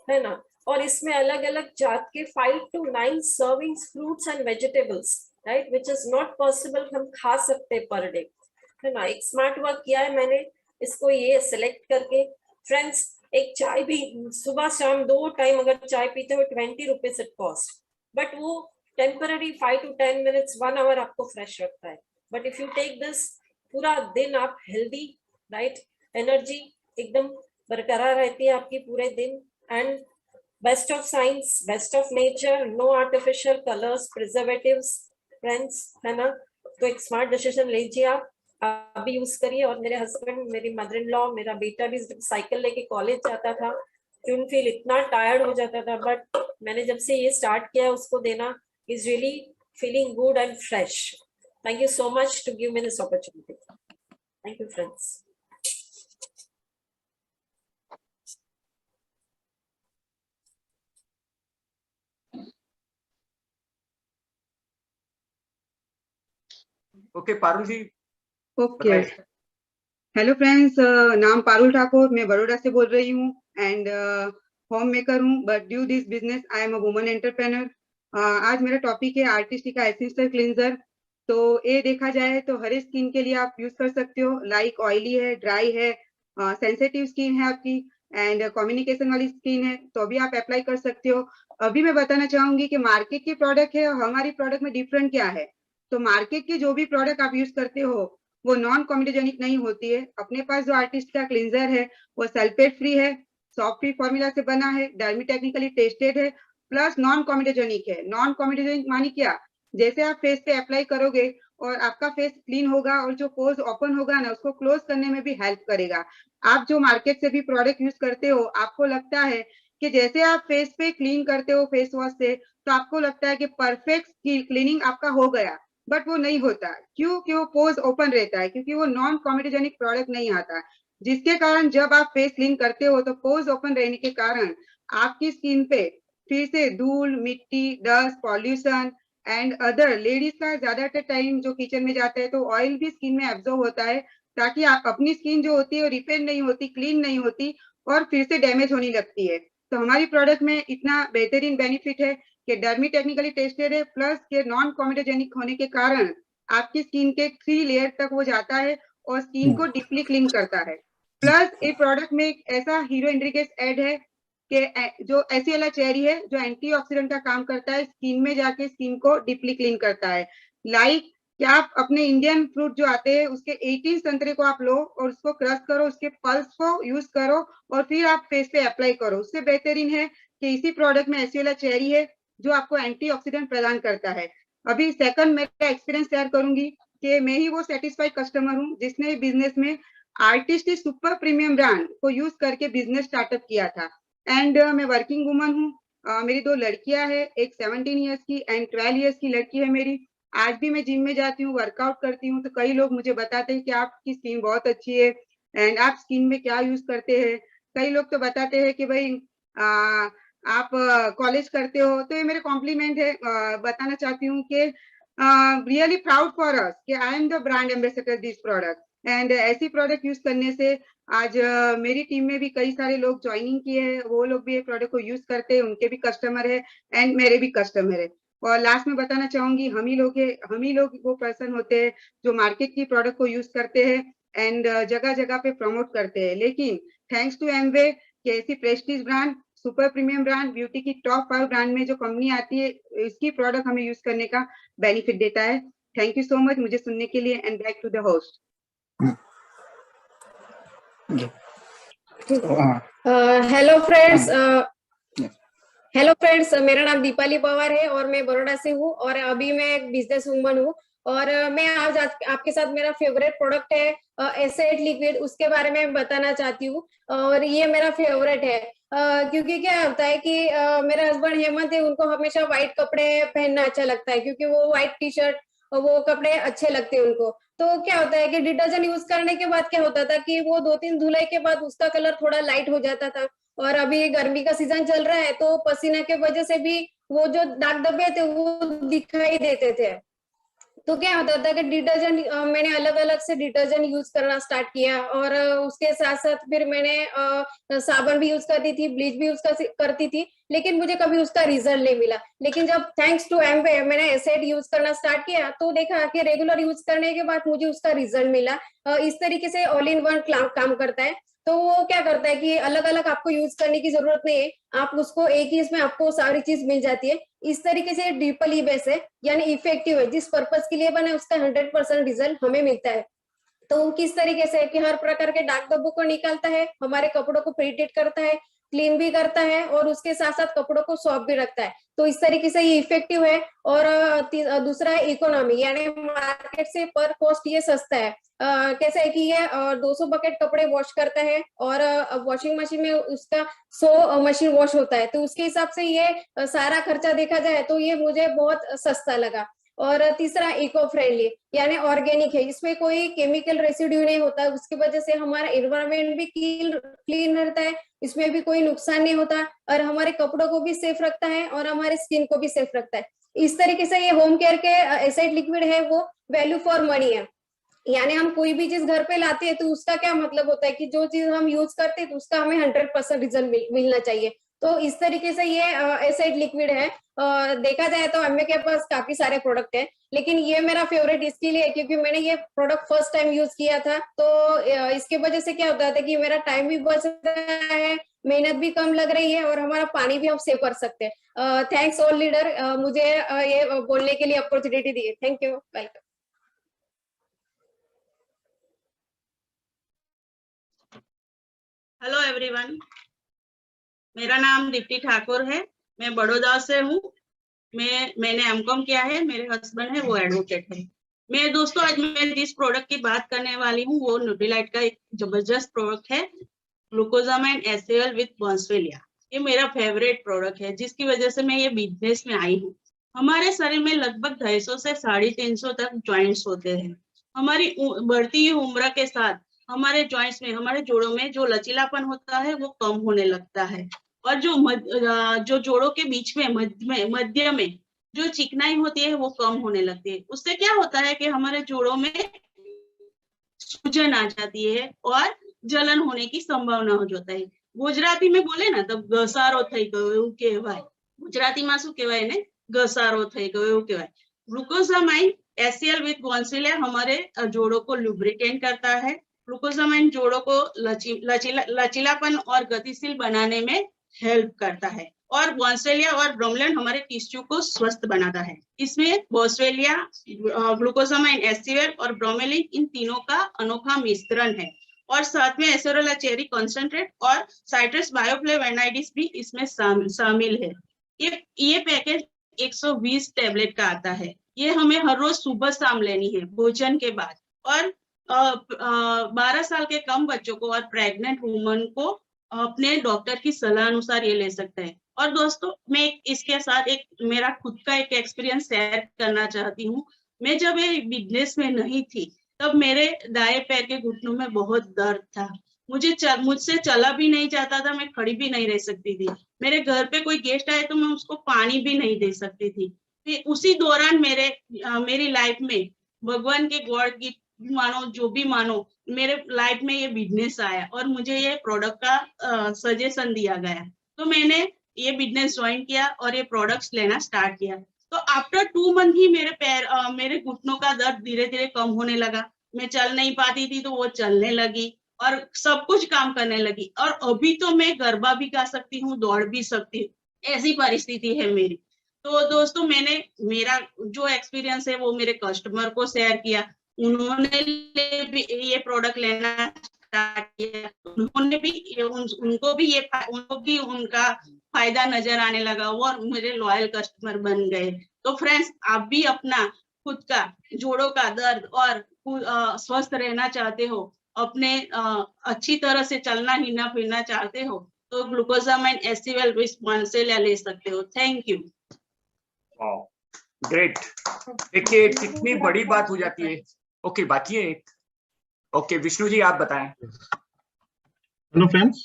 है ना। और इसमें अलग अलग जात के 5 to 9 servings fruits and vegetables, right, which is not possible हम खा सकते पर डे, है ना। एक स्मार्ट वर्क किया है मैंने इसको ये सिलेक्ट करके। फ्रेंड्स, एक चाय भी सुबह शाम 2 टाइम अगर चाय पीते हो 20 रुपीज इट कॉस्ट, बट वो टेम्पररी 5 to 10 मिनट्स 1 आवर आपको फ्रेश रखता है। But if you take this, पूरा दिन आप हेल्दी, राइट, एनर्जी एकदम बरकरार रहती है आपकी पूरे दिन। And best of science, best of nature, no artificial colours, preservatives, friends, है ना। तो एक स्मार्ट डिसीजन लीजिए, आप भी यूज करिए। और मेरे हस्बैंड, मेरी मदर इन लॉ, मेरा बेटा भी साइकिल लेके कॉलेज जाता था, क्यों फील इतना टायर्ड हो जाता था, बट मैंने जब से ये स्टार्ट किया उसको देना, is really feeling good and fresh. Thank you so much to give me this opportunity. Thank you, friends. Okay Parul ji, okay, hello friends, नाम पारुल ठाकुर, मैं बड़ौदा से बोल रही हूँ एंड होम मेकर हूँ, but due this business I am a woman entrepreneur. आज मेरा topic है आर्टिस्टिका एसेंशियल क्लींजर। तो ये देखा जाए तो हर स्किन के लिए आप यूज कर सकते हो, लाइक ऑयली है, ड्राई है, सेंसिटिव स्किन है आपकी एंड कम्युनिकेशन वाली स्किन है, तो अभी आप अप्लाई कर सकते हो। अभी मैं बताना चाहूंगी कि मार्केट की प्रोडक्ट है और हमारी प्रोडक्ट में डिफरेंट क्या है। तो मार्केट की जो भी प्रोडक्ट आप यूज करते हो वो नॉन कॉमेडोजेनिक नहीं होती है। अपने पास जो आर्टिस्ट का क्लींजर है वो सल्फेट फ्री है, सॉफ्ट फ्री फॉर्मूला से बना है, डर्मी टेक्निकली टेस्टेड है, प्लस नॉन कॉमेडोजेनिक है। नॉन कॉमेडोजेनिक मानी क्या, जैसे आप फेस पे अप्लाई करोगे और आपका फेस क्लीन होगा और जो पोर्स ओपन होगा ना उसको क्लोज करने में भी हेल्प करेगा। आप जो मार्केट से भी प्रोडक्ट यूज करते हो आपको लगता है कि जैसे आप फेस पे क्लीन करते हो फेस वॉश से तो आपको लगता है कि परफेक्ट क्लीनिंग आपका हो गया, बट वो नहीं होता। क्यों? कि वो पोर्स ओपन रहता है, क्योंकि वो नॉन कॉमेडोजेनिक प्रोडक्ट नहीं आता, जिसके कारण जब आप फेस क्लीन करते हो तो पोर्स ओपन रहने के कारण आपकी स्किन पे फिर से धूल, मिट्टी, dust, pollution and other, ladies का ज्यादातर टाइम जो किचन में जाता है तो ऑयल भी स्किन में एब्जॉर्ब होता है, ताकि आप अपनी स्किन जो होती है वो रिपेयर नहीं होती, क्लीन नहीं होती और फिर से डैमेज होने लगती है। तो हमारी प्रोडक्ट में इतना बेहतरीन बेनिफिट है कि डर्मी टेक्निकली टेस्टेड है, प्लस के नॉन कॉमेडोजेनिक होने के कारण आपकी स्किन के 3 लेयर तक वो जाता है और स्किन को डीपली क्लीन करता है। प्लस ये प्रोडक्ट में एक ऐसा हीरो इंड्रिकेस ऐड है कि जो एसिएला चेरी है जो एंटीऑक्सीडेंट का काम करता है, स्किन में जाके स्किन को डीपली क्लीन करता है। लाइक कि आप अपने इंडियन फ्रूट जो आते हैं उसके 18 संतरे को आप लो और उसको क्रश करो, उसके पल्स को यूज करो और फिर आप फेस पे अप्लाई करो। उससे बेहतरीन है कि इसी प्रोडक्ट में एसिएला चेरी है जो आपको एंटीऑक्सीडेंट प्रदान करता है। अभी सेकंड मेरा एक्सपीरियंस शेयर करूंगी कि मैं ही वो सेटिस्फाइड कस्टमर हूँ जिसने बिजनेस में आर्टिस्ट सुपर प्रीमियम ब्रांड को यूज करके बिजनेस स्टार्टअप किया था। एंड मैं वर्किंग वुमन हूँ, मेरी 2 लड़कियां हैं, एक 17 ईयर्स की एंड 12 ईयर्स की लड़की है मेरी। आज भी मैं जिम में जाती हूँ, वर्कआउट करती हूँ, तो कई लोग मुझे बताते हैं कि आपकी स्किन बहुत अच्छी है एंड आप स्किन में क्या यूज करते हैं। कई लोग तो बताते हैं कि भाई आप कॉलेज करते हो, तो ये मेरे कॉम्प्लीमेंट है। बताना चाहती हूँ कि रियली प्राउड फॉर अस कि I am the brand ambassador this product and ऐसी प्रोडक्ट यूज करने से आज मेरी टीम में भी कई सारे लोग ज्वाइनिंग किए हैं, वो लोग भी ये प्रोडक्ट को यूज करते हैं, उनके भी कस्टमर है एंड मेरे भी कस्टमर है। और लास्ट में बताना चाहूंगी हम ही लोग वो पर्सन होते हैं जो मार्केट की प्रोडक्ट को यूज करते हैं एंड जगह जगह पे प्रमोट करते हैं, लेकिन थैंक्स टू एमवे कि ऐसी Prestige brand, super premium brand, beauty की टॉप 5 ब्रांड में जो कंपनी आती है इसकी प्रोडक्ट हमें यूज करने का बेनिफिट देता है। थैंक यू सो मच मुझे सुनने के लिए and back to the host. Hello friends, मेरा नाम दीपाली पवार है और मैं बड़ौदा से हूँ और अभी मैं एक बिजनेस वूमन हूँ और मैं आज आपके साथ मेरा फेवरेट प्रोडक्ट है एसेट लिक्विड, उसके बारे में बताना चाहती हूँ। और ये मेरा फेवरेट है क्योंकि क्या होता है कि मेरा हस्बैंड हेमंत है, उनको हमेशा व्हाइट कपड़े पहनना अच्छा लगता है क्योंकि वो व्हाइट टी शर्ट वो कपड़े अच्छे लगते हैं उनको। तो क्या होता है कि डिटर्जेंट यूज करने के बाद क्या होता था कि वो 2-3 धुलाई के बाद उसका कलर थोड़ा लाइट हो जाता था और अभी गर्मी का सीजन चल रहा है तो पसीने के वजह से भी वो जो दाग धब्बे थे वो दिखाई देते थे। तो क्या होता था कि डिटर्जेंट मैंने अलग अलग से डिटर्जेंट यूज करना स्टार्ट किया और उसके साथ साथ फिर मैंने साबुन भी यूज करती थी, ब्लीच भी यूज करती थी, लेकिन मुझे कभी उसका रिजल्ट नहीं मिला। लेकिन जब थैंक्स टू एमवे मैंने एसेट यूज करना स्टार्ट किया तो देखा कि रेगुलर यूज करने के बाद मुझे उसका रिजल्ट मिला। इस तरीके से ऑल इन वन काम करता है। तो वो क्या करता है कि अलग अलग आपको यूज करने की जरूरत नहीं है, आप उसको एक ही इसमें आपको सारी चीज मिल जाती है। इस तरीके से डीपली बेस है यानी इफेक्टिव है, जिस पर्पस के लिए बना है उसका 100% रिजल्ट हमें मिलता है। तो किस तरीके से कि हर प्रकार के दाग धब्बों को निकालता है, हमारे कपड़ों को प्रिटेड करता है, क्लीन भी करता है और उसके साथ साथ कपड़ों को सॉफ्ट भी रखता है। तो इस तरीके से ये इफेक्टिव है। और दूसरा है इकोनॉमी, यानी मार्केट से पर कॉस्ट ये सस्ता है। कैसे है कि ये 200 बकेट कपड़े वॉश करता है और वॉशिंग मशीन में उसका 100 मशीन वॉश होता है, तो उसके हिसाब से ये सारा खर्चा देखा जाए तो ये मुझे बहुत सस्ता लगा। और तीसरा इको फ्रेंडली यानी ऑर्गेनिक है, इसमें कोई केमिकल रेसिड्यू नहीं होता, उसकी वजह से हमारा एनवायरमेंट भी क्लीन रहता है, इसमें भी कोई नुकसान नहीं होता और हमारे कपड़ों को भी सेफ रखता है और हमारे स्किन को भी सेफ रखता है। इस तरीके से ये होम केयर के एसेट लिक्विड है वो वैल्यू फॉर मनी है। यानी हम कोई भी चीज घर पे लाते हैं तो उसका क्या मतलब होता है कि जो चीज हम यूज करते हैं तो उसका हमें 100% रिजल्ट मिलना चाहिए। तो इस तरीके से ये एसिड लिक्विड है। देखा जाए तो हमें के पास काफी सारे प्रोडक्ट है, लेकिन ये मेरा फेवरेट इसके लिए क्योंकि मैंने ये प्रोडक्ट फर्स्ट टाइम यूज किया था। तो इसके वजह से क्या होता था कि मेरा टाइम भी बच रहा है, मेहनत भी कम लग रही है और हमारा पानी भी हम सेव कर सकते हैं। थैंक्स ऑल लीडर, मुझे ये बोलने के लिए opportunity the. Thank you, welcome. Hello everyone, मेरा नाम दीप्ति ठाकुर है, मैं बड़ौदा से हूँ। मैंने एमकॉम किया है, मेरे हस्बैंड है वो एडवोकेट है। मैं दोस्तों आज मैं जिस प्रोडक्ट की बात करने वाली हूँ वो न्यूट्रीलाइट का एक जबरदस्त प्रोडक्ट है, ग्लूकोजामाइन एससीएल विद बॉन्सवेलिया। ये मेरा फेवरेट प्रोडक्ट है जिसकी वजह से मैं ये बिजनेस में आई हूँ। हमारे शरीर में लगभग 250 से 350 तक जॉइंट्स होते हैं। हमारी बढ़ती हुई उम्र के साथ हमारे जॉइंट्स में, हमारे जोड़ों में जो लचीलापन होता है वो कम होने लगता है, और जो जोड़ों के बीच में मध्य में जो चिकनाई होती है वो कम होने लगती है। उससे क्या होता है कि हमारे जोड़ों में सूजन आ जाती है और जलन होने की संभावना हो जाता है। गुजराती में बोले ना तो घसारो થઈ ગયો એવું કહેવાય, ગુજરાતીમાં શું કહેવાય ને, ઘસારો થઈ ગયો એવું કહેવાય। ग्लूकोजामाइन एससीएल विद बॉन्सवेलिया हमारे जोड़ों को लुब्रिकेट करता है। ग्लूकोजामाइन जोड़ों को लचीलापन और गतिशील बनाने में हेल्प करता है, और बॉन्सवेलिया और ब्रोमेलिन हमारे टिश्यू को स्वस्थ बनाता है। इसमें बॉन्सवेलिया, ग्लूकोजामाइन एससीएल और ब्रोमेलिन इन तीनों का अनोखा मिश्रण है, और साथ में एसेरोला चेरी कॉन्सेंट्रेट और साइट्रस बायोफ्लेवोनाइड्स भी इसमें शामिल है। ये पैकेज 120 टैबलेट का आता है। ये हमें हर रोज सुबह शाम लेनी है भोजन के बाद, और 12 साल के कम बच्चों को और प्रेग्नेंट वुमन को अपने डॉक्टर की सलाह अनुसार ये ले सकते हैं। और दोस्तों मैं इसके साथ एक मेरा खुद का एक एक्सपीरियंस शेयर करना चाहती हूँ। मैं जब ये बिजनेस में नहीं थी तब मेरे दाएं पैर के घुटनों में बहुत दर्द था। मुझसे चला भी नहीं जाता था, मैं खड़ी भी नहीं रह सकती थी। मेरे घर पे कोई गेस्ट आए तो मैं उसको पानी भी नहीं दे सकती थी। फिर उसी दौरान मेरी लाइफ में भगवान के गॉड गिफ्ट मानो, जो भी मानो, मेरे लाइफ में ये बिजनेस आया और मुझे ये प्रोडक्ट का सजेशन दिया गया। तो मैंने ये बिजनेस ज्वाइन किया और ये प्रोडक्ट्स लेना स्टार्ट किया। तो आफ्टर 2 मंथ ही मेरे घुटनों का दर्द धीरे धीरे कम होने लगा। मैं चल नहीं पाती थी तो वो चलने लगी और सब कुछ काम करने लगी, और अभी तो मैं गरबा भी गा सकती हूँ, दौड़ भी सकती हूँ, ऐसी परिस्थिति है मेरी। तो दोस्तों मैंने मेरा जो एक्सपीरियंस है वो मेरे कस्टमर को शेयर किया। उन्होंने भी ये प्रोडक्ट लेना स्टार्ट किया, उनको भी उनका फायदा नजर आने लगा और मेरे लॉयल कस्टमर बन गए। तो फ्रेंड्स, आप भी अपना खुद का जोड़ों का दर्द और स्वस्थ रहना चाहते हो, अपने अच्छी तरह से चलना हिलना फिरना चाहते हो, तो ग्लूकोजामाइन एससीएल विद बॉन्सवेलिया ले सकते हो। Thank you. ग्रेट। देखिए कितनी बड़ी बात हो जाती है। ओके, बाकी है एक। ओके, विष्णु जी आप बताएं। Hello friends,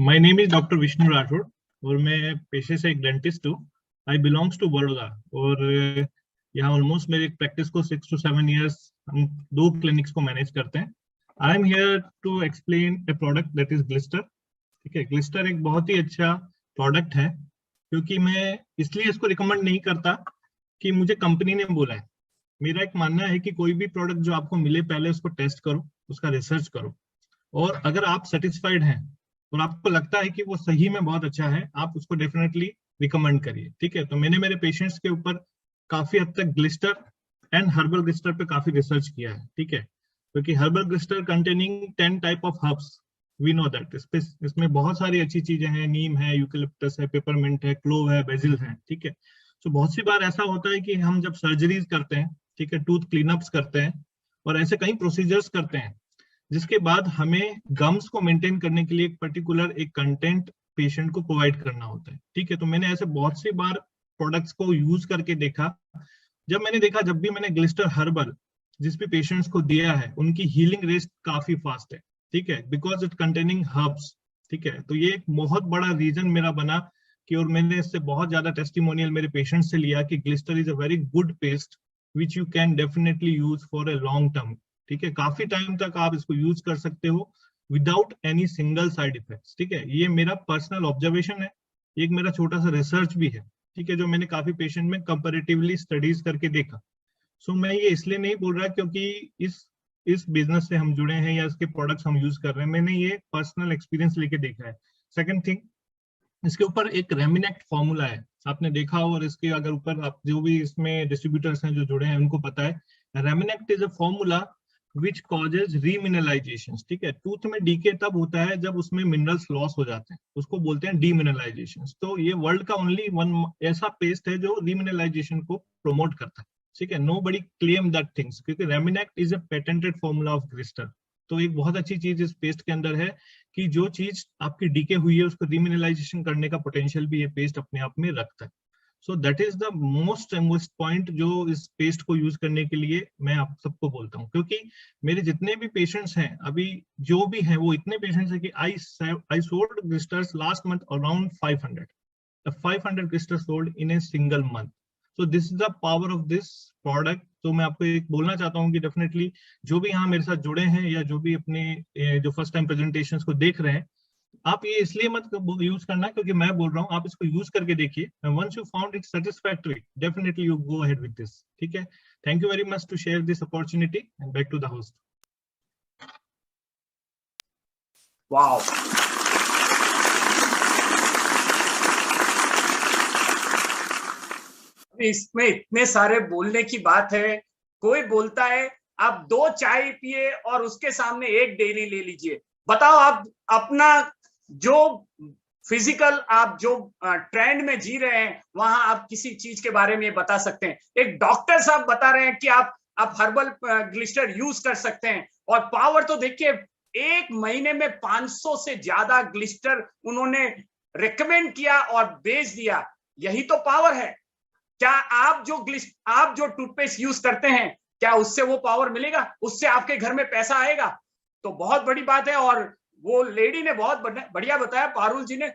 my name is doctor Vishnu Rathore और मैं पेशे से एक डेंटिस्ट हूँ। आई बिलोंग्स टू बड़ौदा, और यहाँ ऑलमोस्ट मेरी प्रैक्टिस को 6 to 7 years हम 2 क्लिनिक्स को मैनेज करते हैं। I am here to explain a product that is Glister. ठीक है, ग्लिस्टर एक बहुत ही अच्छा प्रोडक्ट है, क्योंकि मैं इसलिए इसको रिकमेंड नहीं करता कि मुझे कंपनी ने बोला है। मेरा एक मानना है कि कोई भी प्रोडक्ट जो आपको मिले पहले उसको टेस्ट करो, उसका रिसर्च करो, और अगर आप सेटिस्फाइड हैं और आपको लगता है कि वो सही में बहुत अच्छा है, आप उसको डेफिनेटली रिकमेंड करिए। ठीक है, तो मैंने मेरे पेशेंट्स के ऊपर काफी हद तक ग्लिस्टर एंड हर्बल ग्लिस्टर पे काफी रिसर्च किया है। ठीक है, क्योंकि herbal Glister containing 10 type of herbs, we know that. इसमें बहुत सारी अच्छी चीजें हैं, नीम है, यूकेलिप्टस है, पेपरमिंट है, क्लोव है, बेसिल है। ठीक है, तो बहुत सी बार ऐसा होता है कि हम जब सर्जरीज करते हैं, ठीक है, टूथ क्लीनअप्स करते हैं और ऐसे कई प्रोसीजर्स करते हैं, जिसके बाद हमें गम्स को मेंटेन करने के लिए एक पर्टिकुलर एक कंटेंट पेशेंट को प्रोवाइड करना होता है। ठीक है, तो मैंने ऐसे बहुत सी बार प्रोडक्ट्स को यूज करके देखा। जब भी मैंने ग्लिस्टर हर्बल जिस भी पेशेंट्स को दिया है, उनकी हीलिंग रेट काफी फास्ट है। ठीक है, बिकॉज इट कंटेनिंग हर्ब्स। ठीक है, तो ये एक बहुत बड़ा रीजन मेरा बना कि, और मैंने इससे बहुत ज्यादा टेस्टिमोनियल मेरे पेशेंट से लिया कि Glister is a very good paste which you can definitely use for a long term. ठीक है, काफी टाइम तक आप इसको यूज कर सकते हो without any single side effects. ठीक है, ये मेरा पर्सनल ऑब्जर्वेशन है, एक मेरा छोटा सा रिसर्च भी है, ठीक है, जो मैंने काफी पेशेंट में कंपैरेटिवली स्टडीज करके देखा। सो मैं ये इसलिए नहीं बोल रहा क्योंकि इस बिजनेस से हम जुड़े हैं या इसके प्रोडक्ट्स हम यूज कर रहे हैं, मैंने ये पर्सनल एक्सपीरियंस लेके देखा है। सेकंड थिंग, इसके ऊपर एक रेमिनेक्ट फॉर्मूला है, आपने देखा हो, और इसके अगर ऊपर आप जो भी इसमें डिस्ट्रीब्यूटर्स हैं जो जुड़े हैं उनको पता है, Reminact is a formula which causes remineralisation. ठीक है, टूथ में डीके तब होता है जब उसमें मिनरल्स लॉस हो जाते हैं, उसको बोलते हैं डीमिनरलाइजेशन। तो ये वर्ल्ड का ओनली वन ऐसा पेस्ट है जो रीमिनरलाइजेशन को प्रोमोट करता है। ठीक है, नोबडी क्लेम दैट थिंग्स, क्योंकि Reminact is a patented formula of crystal. तो एक बहुत अच्छी चीज इस पेस्ट के अंदर है कि जो चीज आपकी डीके हुई है उसको रीमिनरलाइजेशन करने का पोटेंशियल भी ये पेस्ट अपने आप में रखता है। So that is the most point जो इस पेस्ट को यूज करने के लिए मैं आप सबको बोलता हूँ, क्योंकि मेरे जितने भी पेशेंट्स हैं अभी जो भी हैं वो इतने पेशेंट्स हैं कि I sold crystals last month around 500 crystals sold in a single month. So this is the power of this product. तो मैं आपको एक बोलना चाहता हूँ कि डेफिनेटली जो भी यहाँ मेरे साथ जुड़े हैं या जो भी अपने जो फर्स्ट टाइम प्रेजेंटेशंस को देख रहे हैं, आप ये इसलिए मत यूज करना क्योंकि मैं बोल रहा हूँ, आप इसको यूज करके देखिए, once you found it satisfactory definitely you go ahead with this. ठीक है, thank you very much to share this opportunity and back to the host. Wow, इसमें इतने सारे बोलने की बात है। कोई बोलता है आप 2 चाय पिए और उसके सामने 1 डेयरी ले लीजिए। बताओ, आप अपना जो फिजिकल आप जो ट्रेंड में जी रहे हैं वहां आप किसी चीज के बारे में बता सकते हैं। एक डॉक्टर साहब बता रहे हैं कि आप हर्बल ग्लिस्टर यूज कर सकते हैं, और पावर तो देखिए, 1 महीने में 500 से ज्यादा ग्लिस्टर उन्होंने रिकमेंड किया और बेच दिया। यही तो पावर है। क्या आप जो टूथपेस्ट यूज करते हैं, क्या उससे वो पावर मिलेगा? उससे आपके घर में पैसा आएगा? तो बहुत बड़ी बात है। और वो लेडी ने बहुत बढ़िया बताया, पारुल जी ने,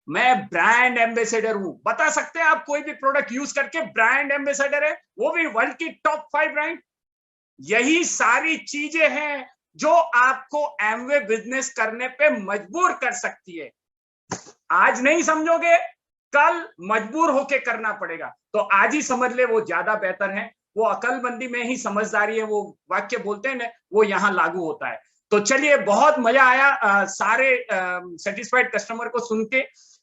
मैं ब्रांड एम्बेसडर हूं। बता सकते हैं आप कोई भी प्रोडक्ट यूज करके ब्रांड एम्बेसडर है, वो भी वर्ल्ड की टॉप 5 ब्रांड। यही सारी चीजें हैं जो आपको एमवे बिजनेस करने पे मजबूर कर सकती है। आज नहीं समझोगे, कल मजबूर होके करना पड़ेगा। तो आज ही समझ ले, वो ज्यादा बेहतर है। वो अकलमंदी में ही समझदारी है, वो वाक्य बोलते हैं ना, वो यहाँ लागू होता है। तो चलिए, बहुत मजा आया सारे सेटिस्फाइड कस्टमर को सुन के।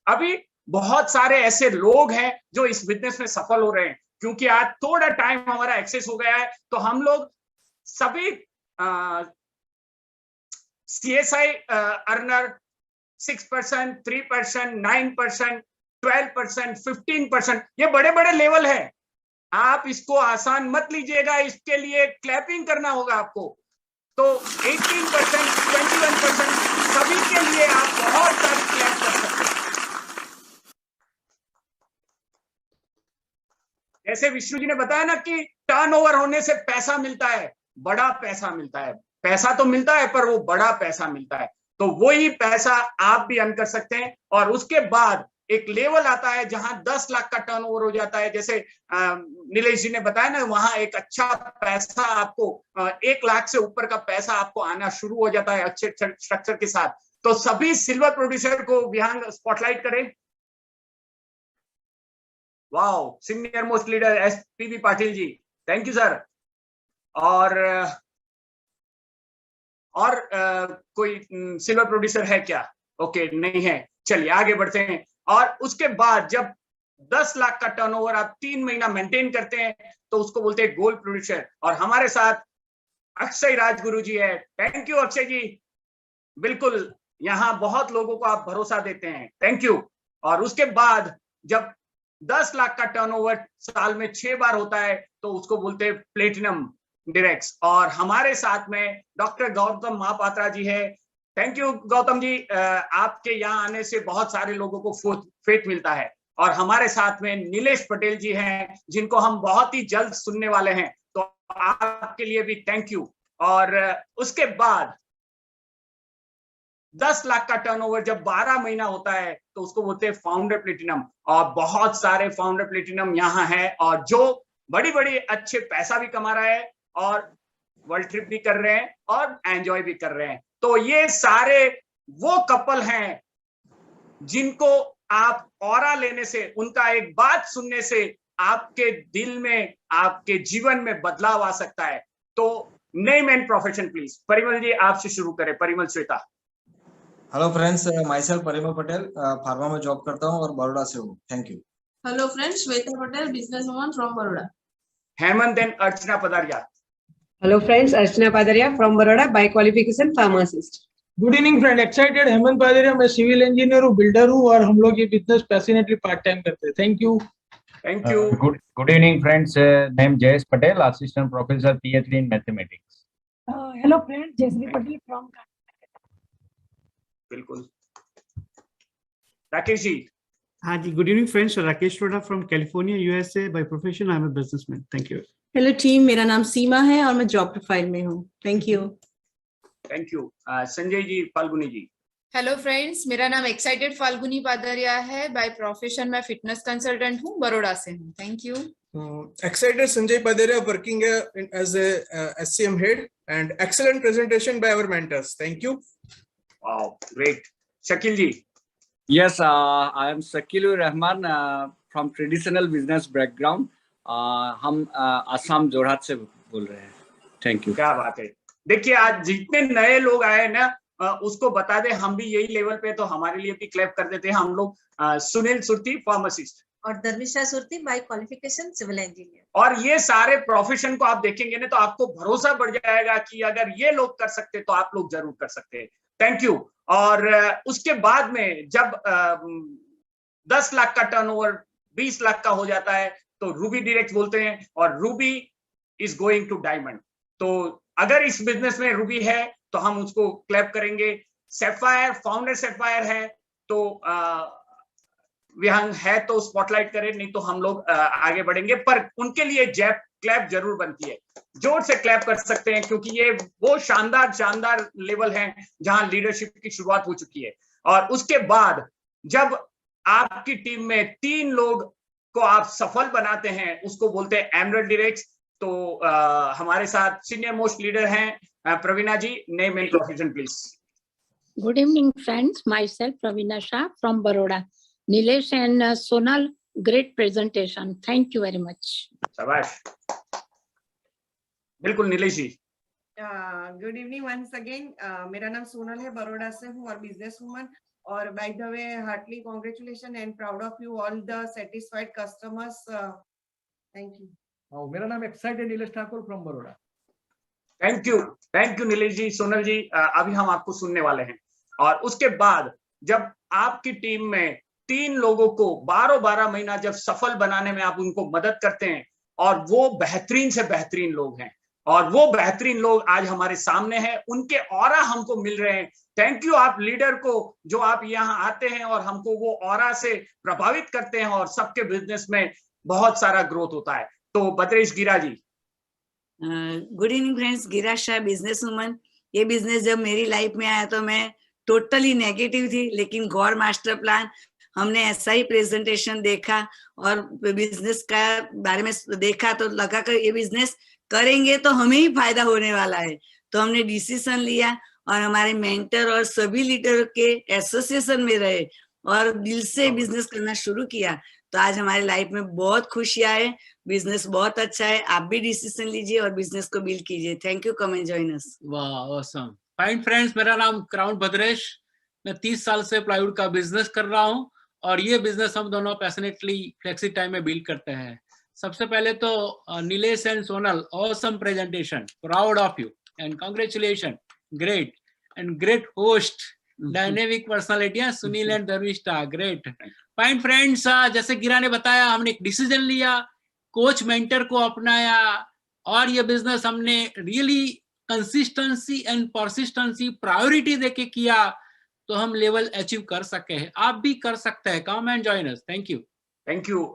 अभी बहुत सारे ऐसे लोग हैं जो इस बिजनेस में सफल हो रहे हैं, क्योंकि आज थोड़ा टाइम हमारा एक्सेस हो गया है। तो हम लोग सभी CSI अर्नर 6%, 3%, 9%, 12%, 15%, ये बड़े बड़े लेवल है। आप इसको आसान मत लीजिएगा, इसके लिए क्लैपिंग करना होगा आपको। तो 18%, 21% सभी के लिए आप बहुत सारी क्लैप कर सकते हैं। जैसे विष्णु जी ने बताया ना कि टर्नओवर होने से पैसा मिलता है, बड़ा पैसा मिलता है। पैसा तो मिलता है पर वो बड़ा पैसा मिलता है। तो वही पैसा आप भी अर्न कर सकते हैं। और उसके बाद एक लेवल आता है जहां 10 लाख का टर्नओवर हो जाता है। जैसे नीलेश जी ने बताया ना, वहां एक अच्छा पैसा आपको 1 लाख से ऊपर का पैसा आपको आना शुरू हो जाता है अच्छे स्ट्रक्चर के साथ। तो सभी सिल्वर प्रोड्यूसर को विहांग स्पॉटलाइट करें। Wow, senior most leader SPV Patil ji, thank you sir. और कोई सिल्वर प्रोड्यूसर है क्या? ओके, नहीं है। चलिए आगे बढ़ते हैं। और उसके बाद जब 10 लाख का टर्नओवर आप 3 महीना मेंटेन करते हैं तो उसको बोलते हैं गोल्ड प्रोड्यूसर। और हमारे साथ अक्षय राजगुरु जी है। थैंक यू अक्षय जी, बिल्कुल यहाँ बहुत लोगों को आप भरोसा देते हैं, थैंक यू। और उसके बाद जब 10 लाख का टर्नओवर साल में 6 बार होता है तो उसको बोलते हैं प्लेटिनम डायरेक्ट्स। और हमारे साथ में डॉक्टर गौतम महापात्रा जी है। थैंक यू गौतम जी, आपके यहाँ आने से बहुत सारे लोगों को फेथ मिलता है। और हमारे साथ में नीलेश पटेल जी हैं, जिनको हम बहुत ही जल्द सुनने वाले हैं। तो आपके लिए भी थैंक यू। और उसके बाद 10 लाख का टर्नओवर जब 12 महीना होता है तो उसको बोलते हैं फाउंडर प्लेटिनम। और बहुत सारे फाउंडर प्लेटिनम यहाँ है, और जो बड़ी बड़ी अच्छे पैसा भी कमा रहा है। और वर्ल्ड ट्रिप भी कर रहे हैं और एंजॉय भी कर रहे हैं। तो ये सारे वो कपल हैं जिनको आप ऑरा लेने से, उनका एक बात सुनने से आपके दिल में, आपके जीवन में बदलाव आ सकता है। तो name and profession please. Parimal ji आपसे शुरू करें। Parimal Shweta. Hello friends, myself Parimal Patel, pharma में जॉब करता हूँ और बड़ौदा से हूँ। Thank you. Hello friends, Shweta Patel, business woman from Baroda. Hemant and Archana Padaria. Hello friends, Archana Padaria from Baroda, by qualification pharmacist. Good evening friend, excited. Hemant Padaria, मैं सिविल इंजीनियर हूँ, बिल्डर हूँ और हम लोग ये बिजनेस पैशनेटली पार्ट टाइम करते हैं। Thank you. Thank you. Good evening, friends. Name Jayesh Patel, Assistant Professor, PhD in Mathematics. Hello friends, Jayashree Patel from. बिल्कुल। राकेश जी। हाँ जी, गुड इवनिंग फ्रेंड्स, राकेश रोड़ा from California, USA. By profession I am a businessman. Thank you. Hello team, मेरा नाम सीमा है और मैं job profile में हूँ। Thank you. Thank you. Sanjay ji, Falguni ji. Hello friends, मेरा नाम एक्साइटेड फाल्गुनी पादरिया है। बाय प्रोफेशन मैं फिटनेस कंसल्टेंट हूँ, बड़ौदा से हूँ। Thank you. Excited Sanjay Padaria, working as a SCM head, and excellent presentation by our mentors. Thank you. Wow, great. Shakil ji. Yes, I am Shakilur Rahman from traditional business background. हम असम जोरहाट से बोल रहे हैं। Thank you. क्या बात है। देखिए, आज जितने नए लोग आए ना, उसको बता दे हम भी यही लेवल पे, तो हमारे लिए भी क्लैप कर देते हैं हम लोग। सुनील सुरती, फार्मासिस्ट। और Dharmishtha Surti, by qualification civil engineer. और ये सारे प्रोफेशन को आप देखेंगे ना, तो आपको भरोसा बढ़ जाएगा कि अगर ये लोग कर सकते तो आप लोग जरूर कर सकते हैं। Thank you. और उसके बाद में जब 10 लाख का टर्नओवर 20 लाख का हो जाता है तो रूबी डायरेक्ट बोलते हैं, और ruby is going to diamond. तो अगर इस बिजनेस में रूबी है तो हम उसको क्लैप करेंगे। सैफायर, फाउंडर सैफायर है, तो विहंग है तो स्पॉटलाइट करें, नहीं तो हम लोग आगे बढ़ेंगे। पर उनके लिए जैप क्लैप जरूर बनती है, जोर से क्लैप कर सकते हैं, क्योंकि ये वो शानदार लेवल है जहां लीडरशिप की शुरुआत हो चुकी है। और उसके बाद जब आपकी टीम में 3 लोग को आप सफल बनाते हैं, उसको बोलते हैं एमरल्ड डायरेक्ट। तो हमारे साथ सीनियर मोस्ट लीडर हैं Praveena ji. Name and profession please. Good evening friends, myself Pravina Shah from Baroda. Nilesh and Sonal, great presentation. Thank you very much. शाबाश। बिल्कुल Nilesh ji. Good evening once again. मेरा नाम सोनल है, बड़ौदा से हूँ और बिजनेस वुमन। और by the way, heartily congratulation and proud of you all the satisfied customers. Thank you. मेरा नाम excited Nilesh Thakur from Baroda. Thank you Nilesh ji. Sonal ji, अभी हम आपको सुनने वाले हैं। और उसके बाद जब आपकी टीम में 3 लोगों को 12 महीना जब सफल बनाने में आप उनको मदद करते हैं, और वो बेहतरीन से बेहतरीन लोग हैं, और वो बेहतरीन लोग आज हमारे सामने हैं, उनके ऑरा हमको मिल रहे हैं। थैंक यू आप लीडर को, जो आप यहाँ आते हैं और हमको वो ऑरा से प्रभावित करते हैं, और सबके बिजनेस में बहुत सारा ग्रोथ होता है। तो भद्रेश गिरा जी। गुड इवनिंग फ्रेंड्स, गिरा शाह, बिजनेस वुमन। ये बिजनेस जब मेरी लाइफ में आया तो मैं टोटली नेगेटिव थी, लेकिन गॉड मास्टर प्लान, हमने ऐसा ही प्रेजेंटेशन देखा और बिजनेस का बारे में देखा तो लगा कि ये बिजनेस करेंगे तो हमें ही फायदा होने वाला है। तो हमने डिसीजन लिया और हमारे मेंटर और सभी लीडर के एसोसिएशन में रहे और दिल से बिजनेस करना शुरू किया। तो आज हमारे लाइफ में बहुत खुशियां है, बिजनेस बहुत अच्छा है। आप भी डिसीजन लीजिए और बिजनेस को बिल्ड कीजिए। Thank you, come and join अस। वाह, ऑसम। फाइन फ्रेंड्स, मेरा नाम क्राउन भद्रेश, मैं 30 साल से प्लाईवुड का बिजनेस कर रहा हूं, और ये बिजनेस हम दोनों पैशनेटली फ्लेक्सी टाइम में बिल्ड करते हैं। सबसे पहले तो Nilesh and Sonal, awesome presentation, proud of you and congratulation, great and great host, dynamic personality. Sunil and Dharmishtha, great. Fine friends, जैसे गिरा ने बताया, हमने एक डिसीजन लिया, कोच मेंटर को अपनाया, और ये बिजनेस हमने really consistency and persistency priority देके किया, तो हम लेवल अचीव कर सके हैं। आप भी कर सकते हैं। Come and join us. Thank you. Thank you.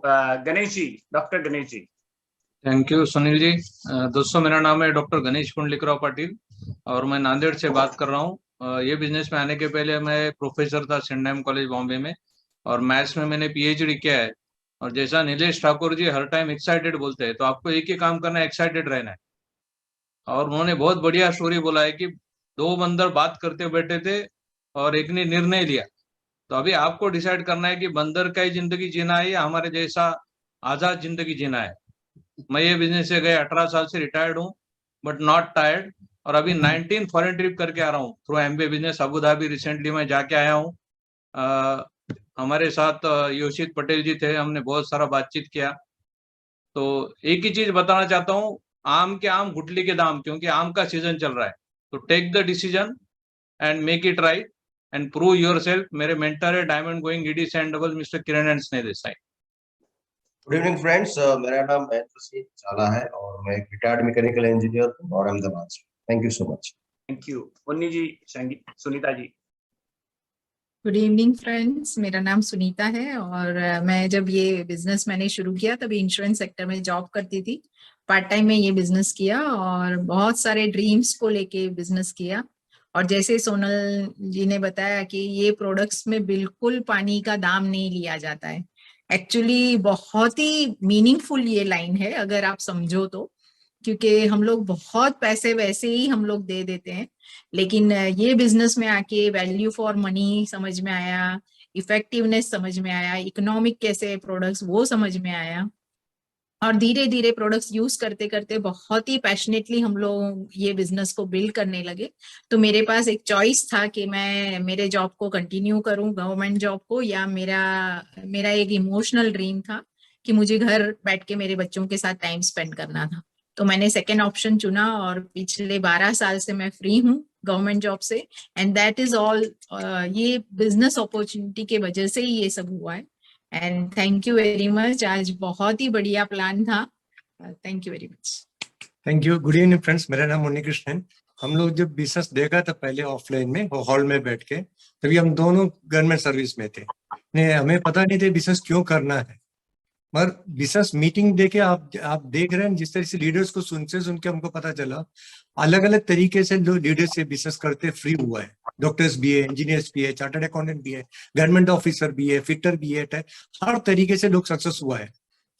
Ganesh ji, doctor Ganesh ji. Thank you Sunil ji. दोस्तों, मेरा नाम है डॉक्टर गणेश पुंडलिकराव पाटिल और मैं नांदेड़ से बात कर रहा हूँ। ये बिजनेस में आने के पहले मैं प्रोफेसर था सेंट कॉलेज बॉम्बे में, और मैथ्स में मैंने पीएचडी किया है। और जैसा नीलेश ठाकुर जी हर टाइम एक्साइटेड बोलते हैं, तो आपको एक ही काम करना है, एक्साइटेड रहना है। और उन्होंने बहुत बढ़िया स्टोरी बोला है कि 2 बंदर बात करते बैठे थे और एक ने निर्णय लिया। तो अभी आपको डिसाइड करना है कि बंदर का ही जिंदगी जीना है या हमारे जैसा आजाद जिंदगी जीना है। मैं ये बिजनेस से गए 18 साल से रिटायर्ड हूँ, बट नॉट टायर्ड, और अभी 19 फॉरेन ट्रिप करके आ रहा हूँ through MBA business Abu Dhabi. Recently मैं जाके आया हूँ। हमारे साथ योशित पटेल जी थे, हमने बहुत सारा बातचीत किया। तो एक ही चीज बताना चाहता हूँ, आम के आम गुठली के दाम, क्योंकि आम का सीजन चल रहा है। तो take the decision and make it right and prove yourself. मेरे मेंटर है diamond going ED sand double mister Kiran and Sneh Desai. Good evening friends, मेरा नाम महेंद्र सिंह झाला है और मैं एक रिटायर्ड मैकेनिकल इंजीनियर हूँ और अहमदाबाद से। Thank you so much. Thank you. उन्नी जी, Sunita ji. Good evening friends, मेरा नाम सुनीता है और मैं जब ये बिजनेस मैंने शुरू किया तभी इंश्योरेंस सेक्टर में जॉब करती थी। पार्ट टाइम में ये बिजनेस किया और बहुत सारे ड्रीम्स को लेके बिजनेस किया। और जैसे सोनल जी ने बताया कि ये प्रोडक्ट्स में बिल्कुल पानी का दाम नहीं लिया जाता है। एक्चुअली बहुत ही मीनिंगफुल ये लाइन है अगर आप समझो तो, क्योंकि हम लोग बहुत पैसे वैसे ही हम लोग दे देते हैं, लेकिन ये बिजनेस में आके वैल्यू फॉर मनी समझ में आया, इफेक्टिवनेस समझ में आया, इकोनॉमिक कैसे प्रोडक्ट्स वो समझ में आया, और धीरे धीरे प्रोडक्ट्स यूज करते करते बहुत ही पैशनेटली हम लोग ये बिजनेस को बिल्ड करने लगे। तो मेरे पास एक चॉइस था कि मैं मेरे जॉब को कंटिन्यू करूं, गवर्नमेंट जॉब को, या मेरा एक इमोशनल ड्रीम था कि मुझे घर बैठ के मेरे बच्चों के साथ टाइम स्पेंड करना था। तो मैंने सेकेंड ऑप्शन चुना और पिछले 12 साल से मैं फ्री हूँ गवर्नमेंट जॉब से। एंड दैट इज ऑल, ये बिजनेस अपॉर्चुनिटी के वजह से ही ये सब हुआ है। And thank you very much, आज बहुत ही बढ़िया प्लान था। Thank you very much. Thank you. Good evening friends, मेरा नाम मुन्नी कृष्णन। हम लोग जब बिजनेस देखा था पहले ऑफलाइन में हॉल में बैठ के, तभी हम दोनों गवर्नमेंट सर्विस में थे। हमें पता नहीं था बिजनेस क्यों करना है, मगर बिजनेस मीटिंग देके आप देख रहे हैं जिस तरह से लीडर्स को सुन के हमको पता चला अलग अलग तरीके से जो लीडर्स से बिजनेस करते फ्री हुआ है। डॉक्टर्स भी है, इंजीनियर्स भी है, चार्टर्ड अकाउंटेंट भी है, गवर्नमेंट ऑफिसर भी है, फिटर भी है, हर तरीके से लोग सक्सेस हुआ है।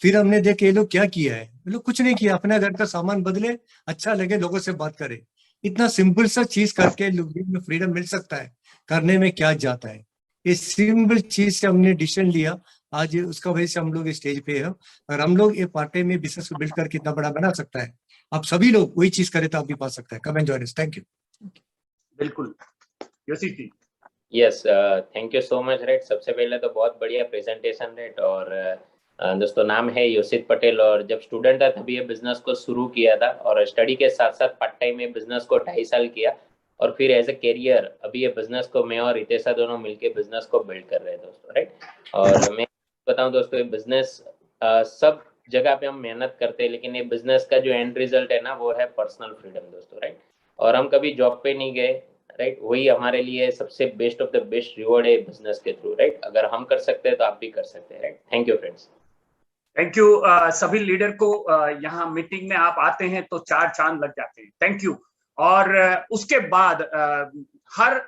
फिर हमने देखे ये लोग क्या किया है, ये लोग कुछ नहीं किया, अपने घर का सामान बदले, अच्छा लगे, लोगों से बात करे। इतना सिंपल सा चीज करके लोगों में फ्रीडम मिल सकता है, करने में क्या जाता है। इस सिंपल चीज से हमने डिसीजन लिया, आज उसका वजह से हम लोग स्टेज पे है। और हम लोग ये पार्ट टाइम में बिजनेस को बिल्ड कर कितना बड़ा बना सकता है। आप सभी लोग वही चीज करें तो आप भी पा सकते हैं। Come and join us. Thank you. बिल्कुल Yoshit ji. Yes, thank you so much. Right, सबसे पहले तो बहुत बढ़िया प्रेजेंटेशन। राइट, और दोस्तों नाम है योशित पटेल और जब स्टूडेंट था तभी ये बिजनेस को शुरू किया था और स्टडी के साथ साथ पार्ट टाइम में बिजनेस को 2.5 साल किया और फिर एज ए करियर अभी ये बिजनेस को मैं और रितेशा दोनों मिलके बिजनेस को बिल्ड कर रहे हैं दोस्तों। राइट, और मैं बताऊं दोस्तों, ये बिजनेस सब जगह पे हम मेहनत करते हैं, लेकिन ये बिजनेस का जो एंड रिजल्ट है ना वो है पर्सनल फ्रीडम दोस्तों। राइट, और हम कभी जॉब पे नहीं गए। राइट, वही हमारे लिए सबसे best of the best reward है बिजनेस के थ्रू। राइट, अगर हम कर सकते हैं तो आप भी कर सकते हैं। Right, thank you friends. Thank you. सभी लीडर को यहाँ मीटिंग में आप आते हैं तो 4 चांद लग जाते हैं। Thank you. और उसके बाद हर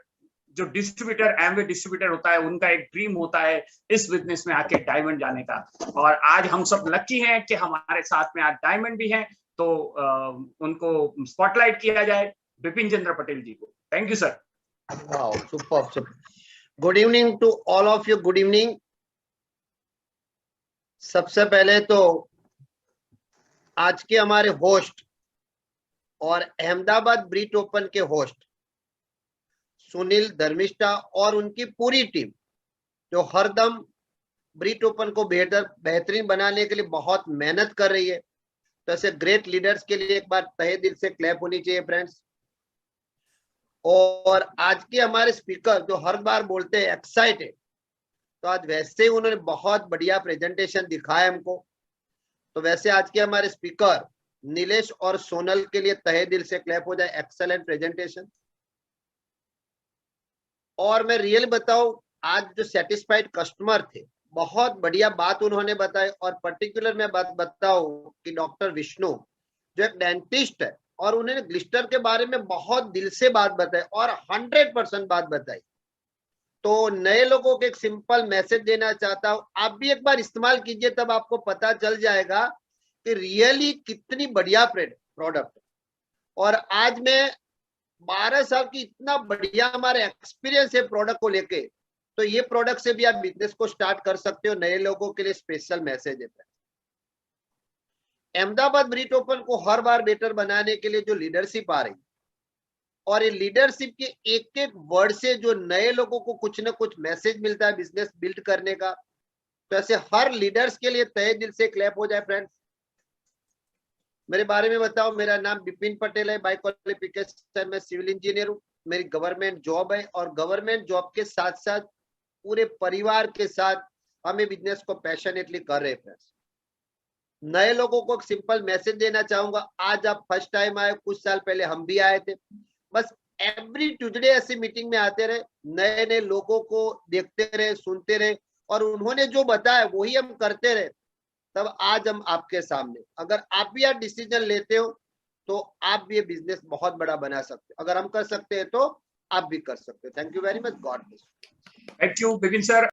जो डिस्ट्रीब्यूटर, एमवे डिस्ट्रीब्यूटर होता है, उनका एक ड्रीम होता है इस बिजनेस में आके डायमंड जाने का। और आज हम सब लकी हैं कि हमारे साथ में आज डायमंड भी हैं, तो उनको स्पॉटलाइट किया जाए, बिपिन चंद्र पटेल जी को। Thank you sir. Wow, super. Good evening to all of you. Good evening. सबसे पहले तो आज के हमारे होस्ट और अहमदाबाद ब्रीट ओपन के होस्ट सुनील धर्मिष्ठा और उनकी पूरी टीम जो हरदम ब्रीट ओपन को बेहतरीन बनाने के लिए बहुत मेहनत कर रही है। तो ऐसे ग्रेट लीडर्स के लिए एक बार तहे दिल से क्लैप होनी चाहिए फ्रेंड्स। और आज के हमारे स्पीकर जो हर बार बोलते हैं एक्साइटेड, तो आज वैसे ही उन्होंने बहुत बढ़िया प्रेजेंटेशन दिखाया हमको। तो वैसे आज के हमारे स्पीकर नीलेश और सोनल के लिए तहे दिल से क्लैप हो जाए, एक्सेलेंट प्रेजेंटेशन। और मैं रियल बताऊं, आज जो सेटिस्फाइड कस्टमर थे, बहुत बढ़िया बात उन्होंने बताई। और पर्टिकुलर मैं बात बताऊं कि डॉक्टर विष्णु जो एक डेंटिस्ट है और उन्होंने ग्लिस्टर के बारे में बहुत दिल से बात बताई और 100% बात बताई। तो नए लोगों को एक सिंपल मैसेज देना चाहता हूं, आप भी एक बार इस्तेमाल कीजिए, तब आपको पता चल जाएगा कि रियली कितनी बढ़िया प्रोडक्ट। और आज मैं 12 साल की इतना बढ़िया हमारा एक्सपीरियंस है प्रोडक्ट को लेके, तो ये प्रोडक्ट से भी आप बिजनेस को स्टार्ट कर सकते हो। नए लोगों के लिए स्पेशल मैसेज है। अहमदाबाद ब्रीट ओपन को हर बार बेटर बनाने के लिए जो लीडरशिप आ रही, और ये लीडरशिप के एक एक वर्ड से जो नए लोगों को कुछ ना कुछ मैसेज मिलता है बिजनेस बिल्ड करने का, तो ऐसे हर लीडर्स के लिए तहे दिल से क्लैप हो जाए फ्रेंड्स। मेरे बारे में बताओ, मेरा नाम बिपिन पटेल है, बाय क्वालिफिकेशन मैं सिविल इंजीनियर हूँ, मेरी गवर्नमेंट जॉब है और गवर्नमेंट जॉब के साथ साथ पूरे परिवार के साथ हमें बिजनेस को पैशनेटली कर रहे हैं। नए लोगों को एक सिंपल मैसेज देना चाहूंगा, आज आप फर्स्ट टाइम आए, कुछ साल पहले हम भी आए थे, बस एवरी ट्यूजडे ऐसी मीटिंग में आते रहे, नए नए लोगों को देखते रहे, सुनते रहे और उन्होंने जो बताया वही हम करते रहे, तब आज हम आपके सामने। अगर आप भी आज डिसीजन लेते हो तो आप भी ये बिजनेस बहुत बड़ा बना सकते हो। अगर हम कर सकते हैं तो आप भी कर सकते हो। Thank you very much, God bless. Thank you Bipin sir.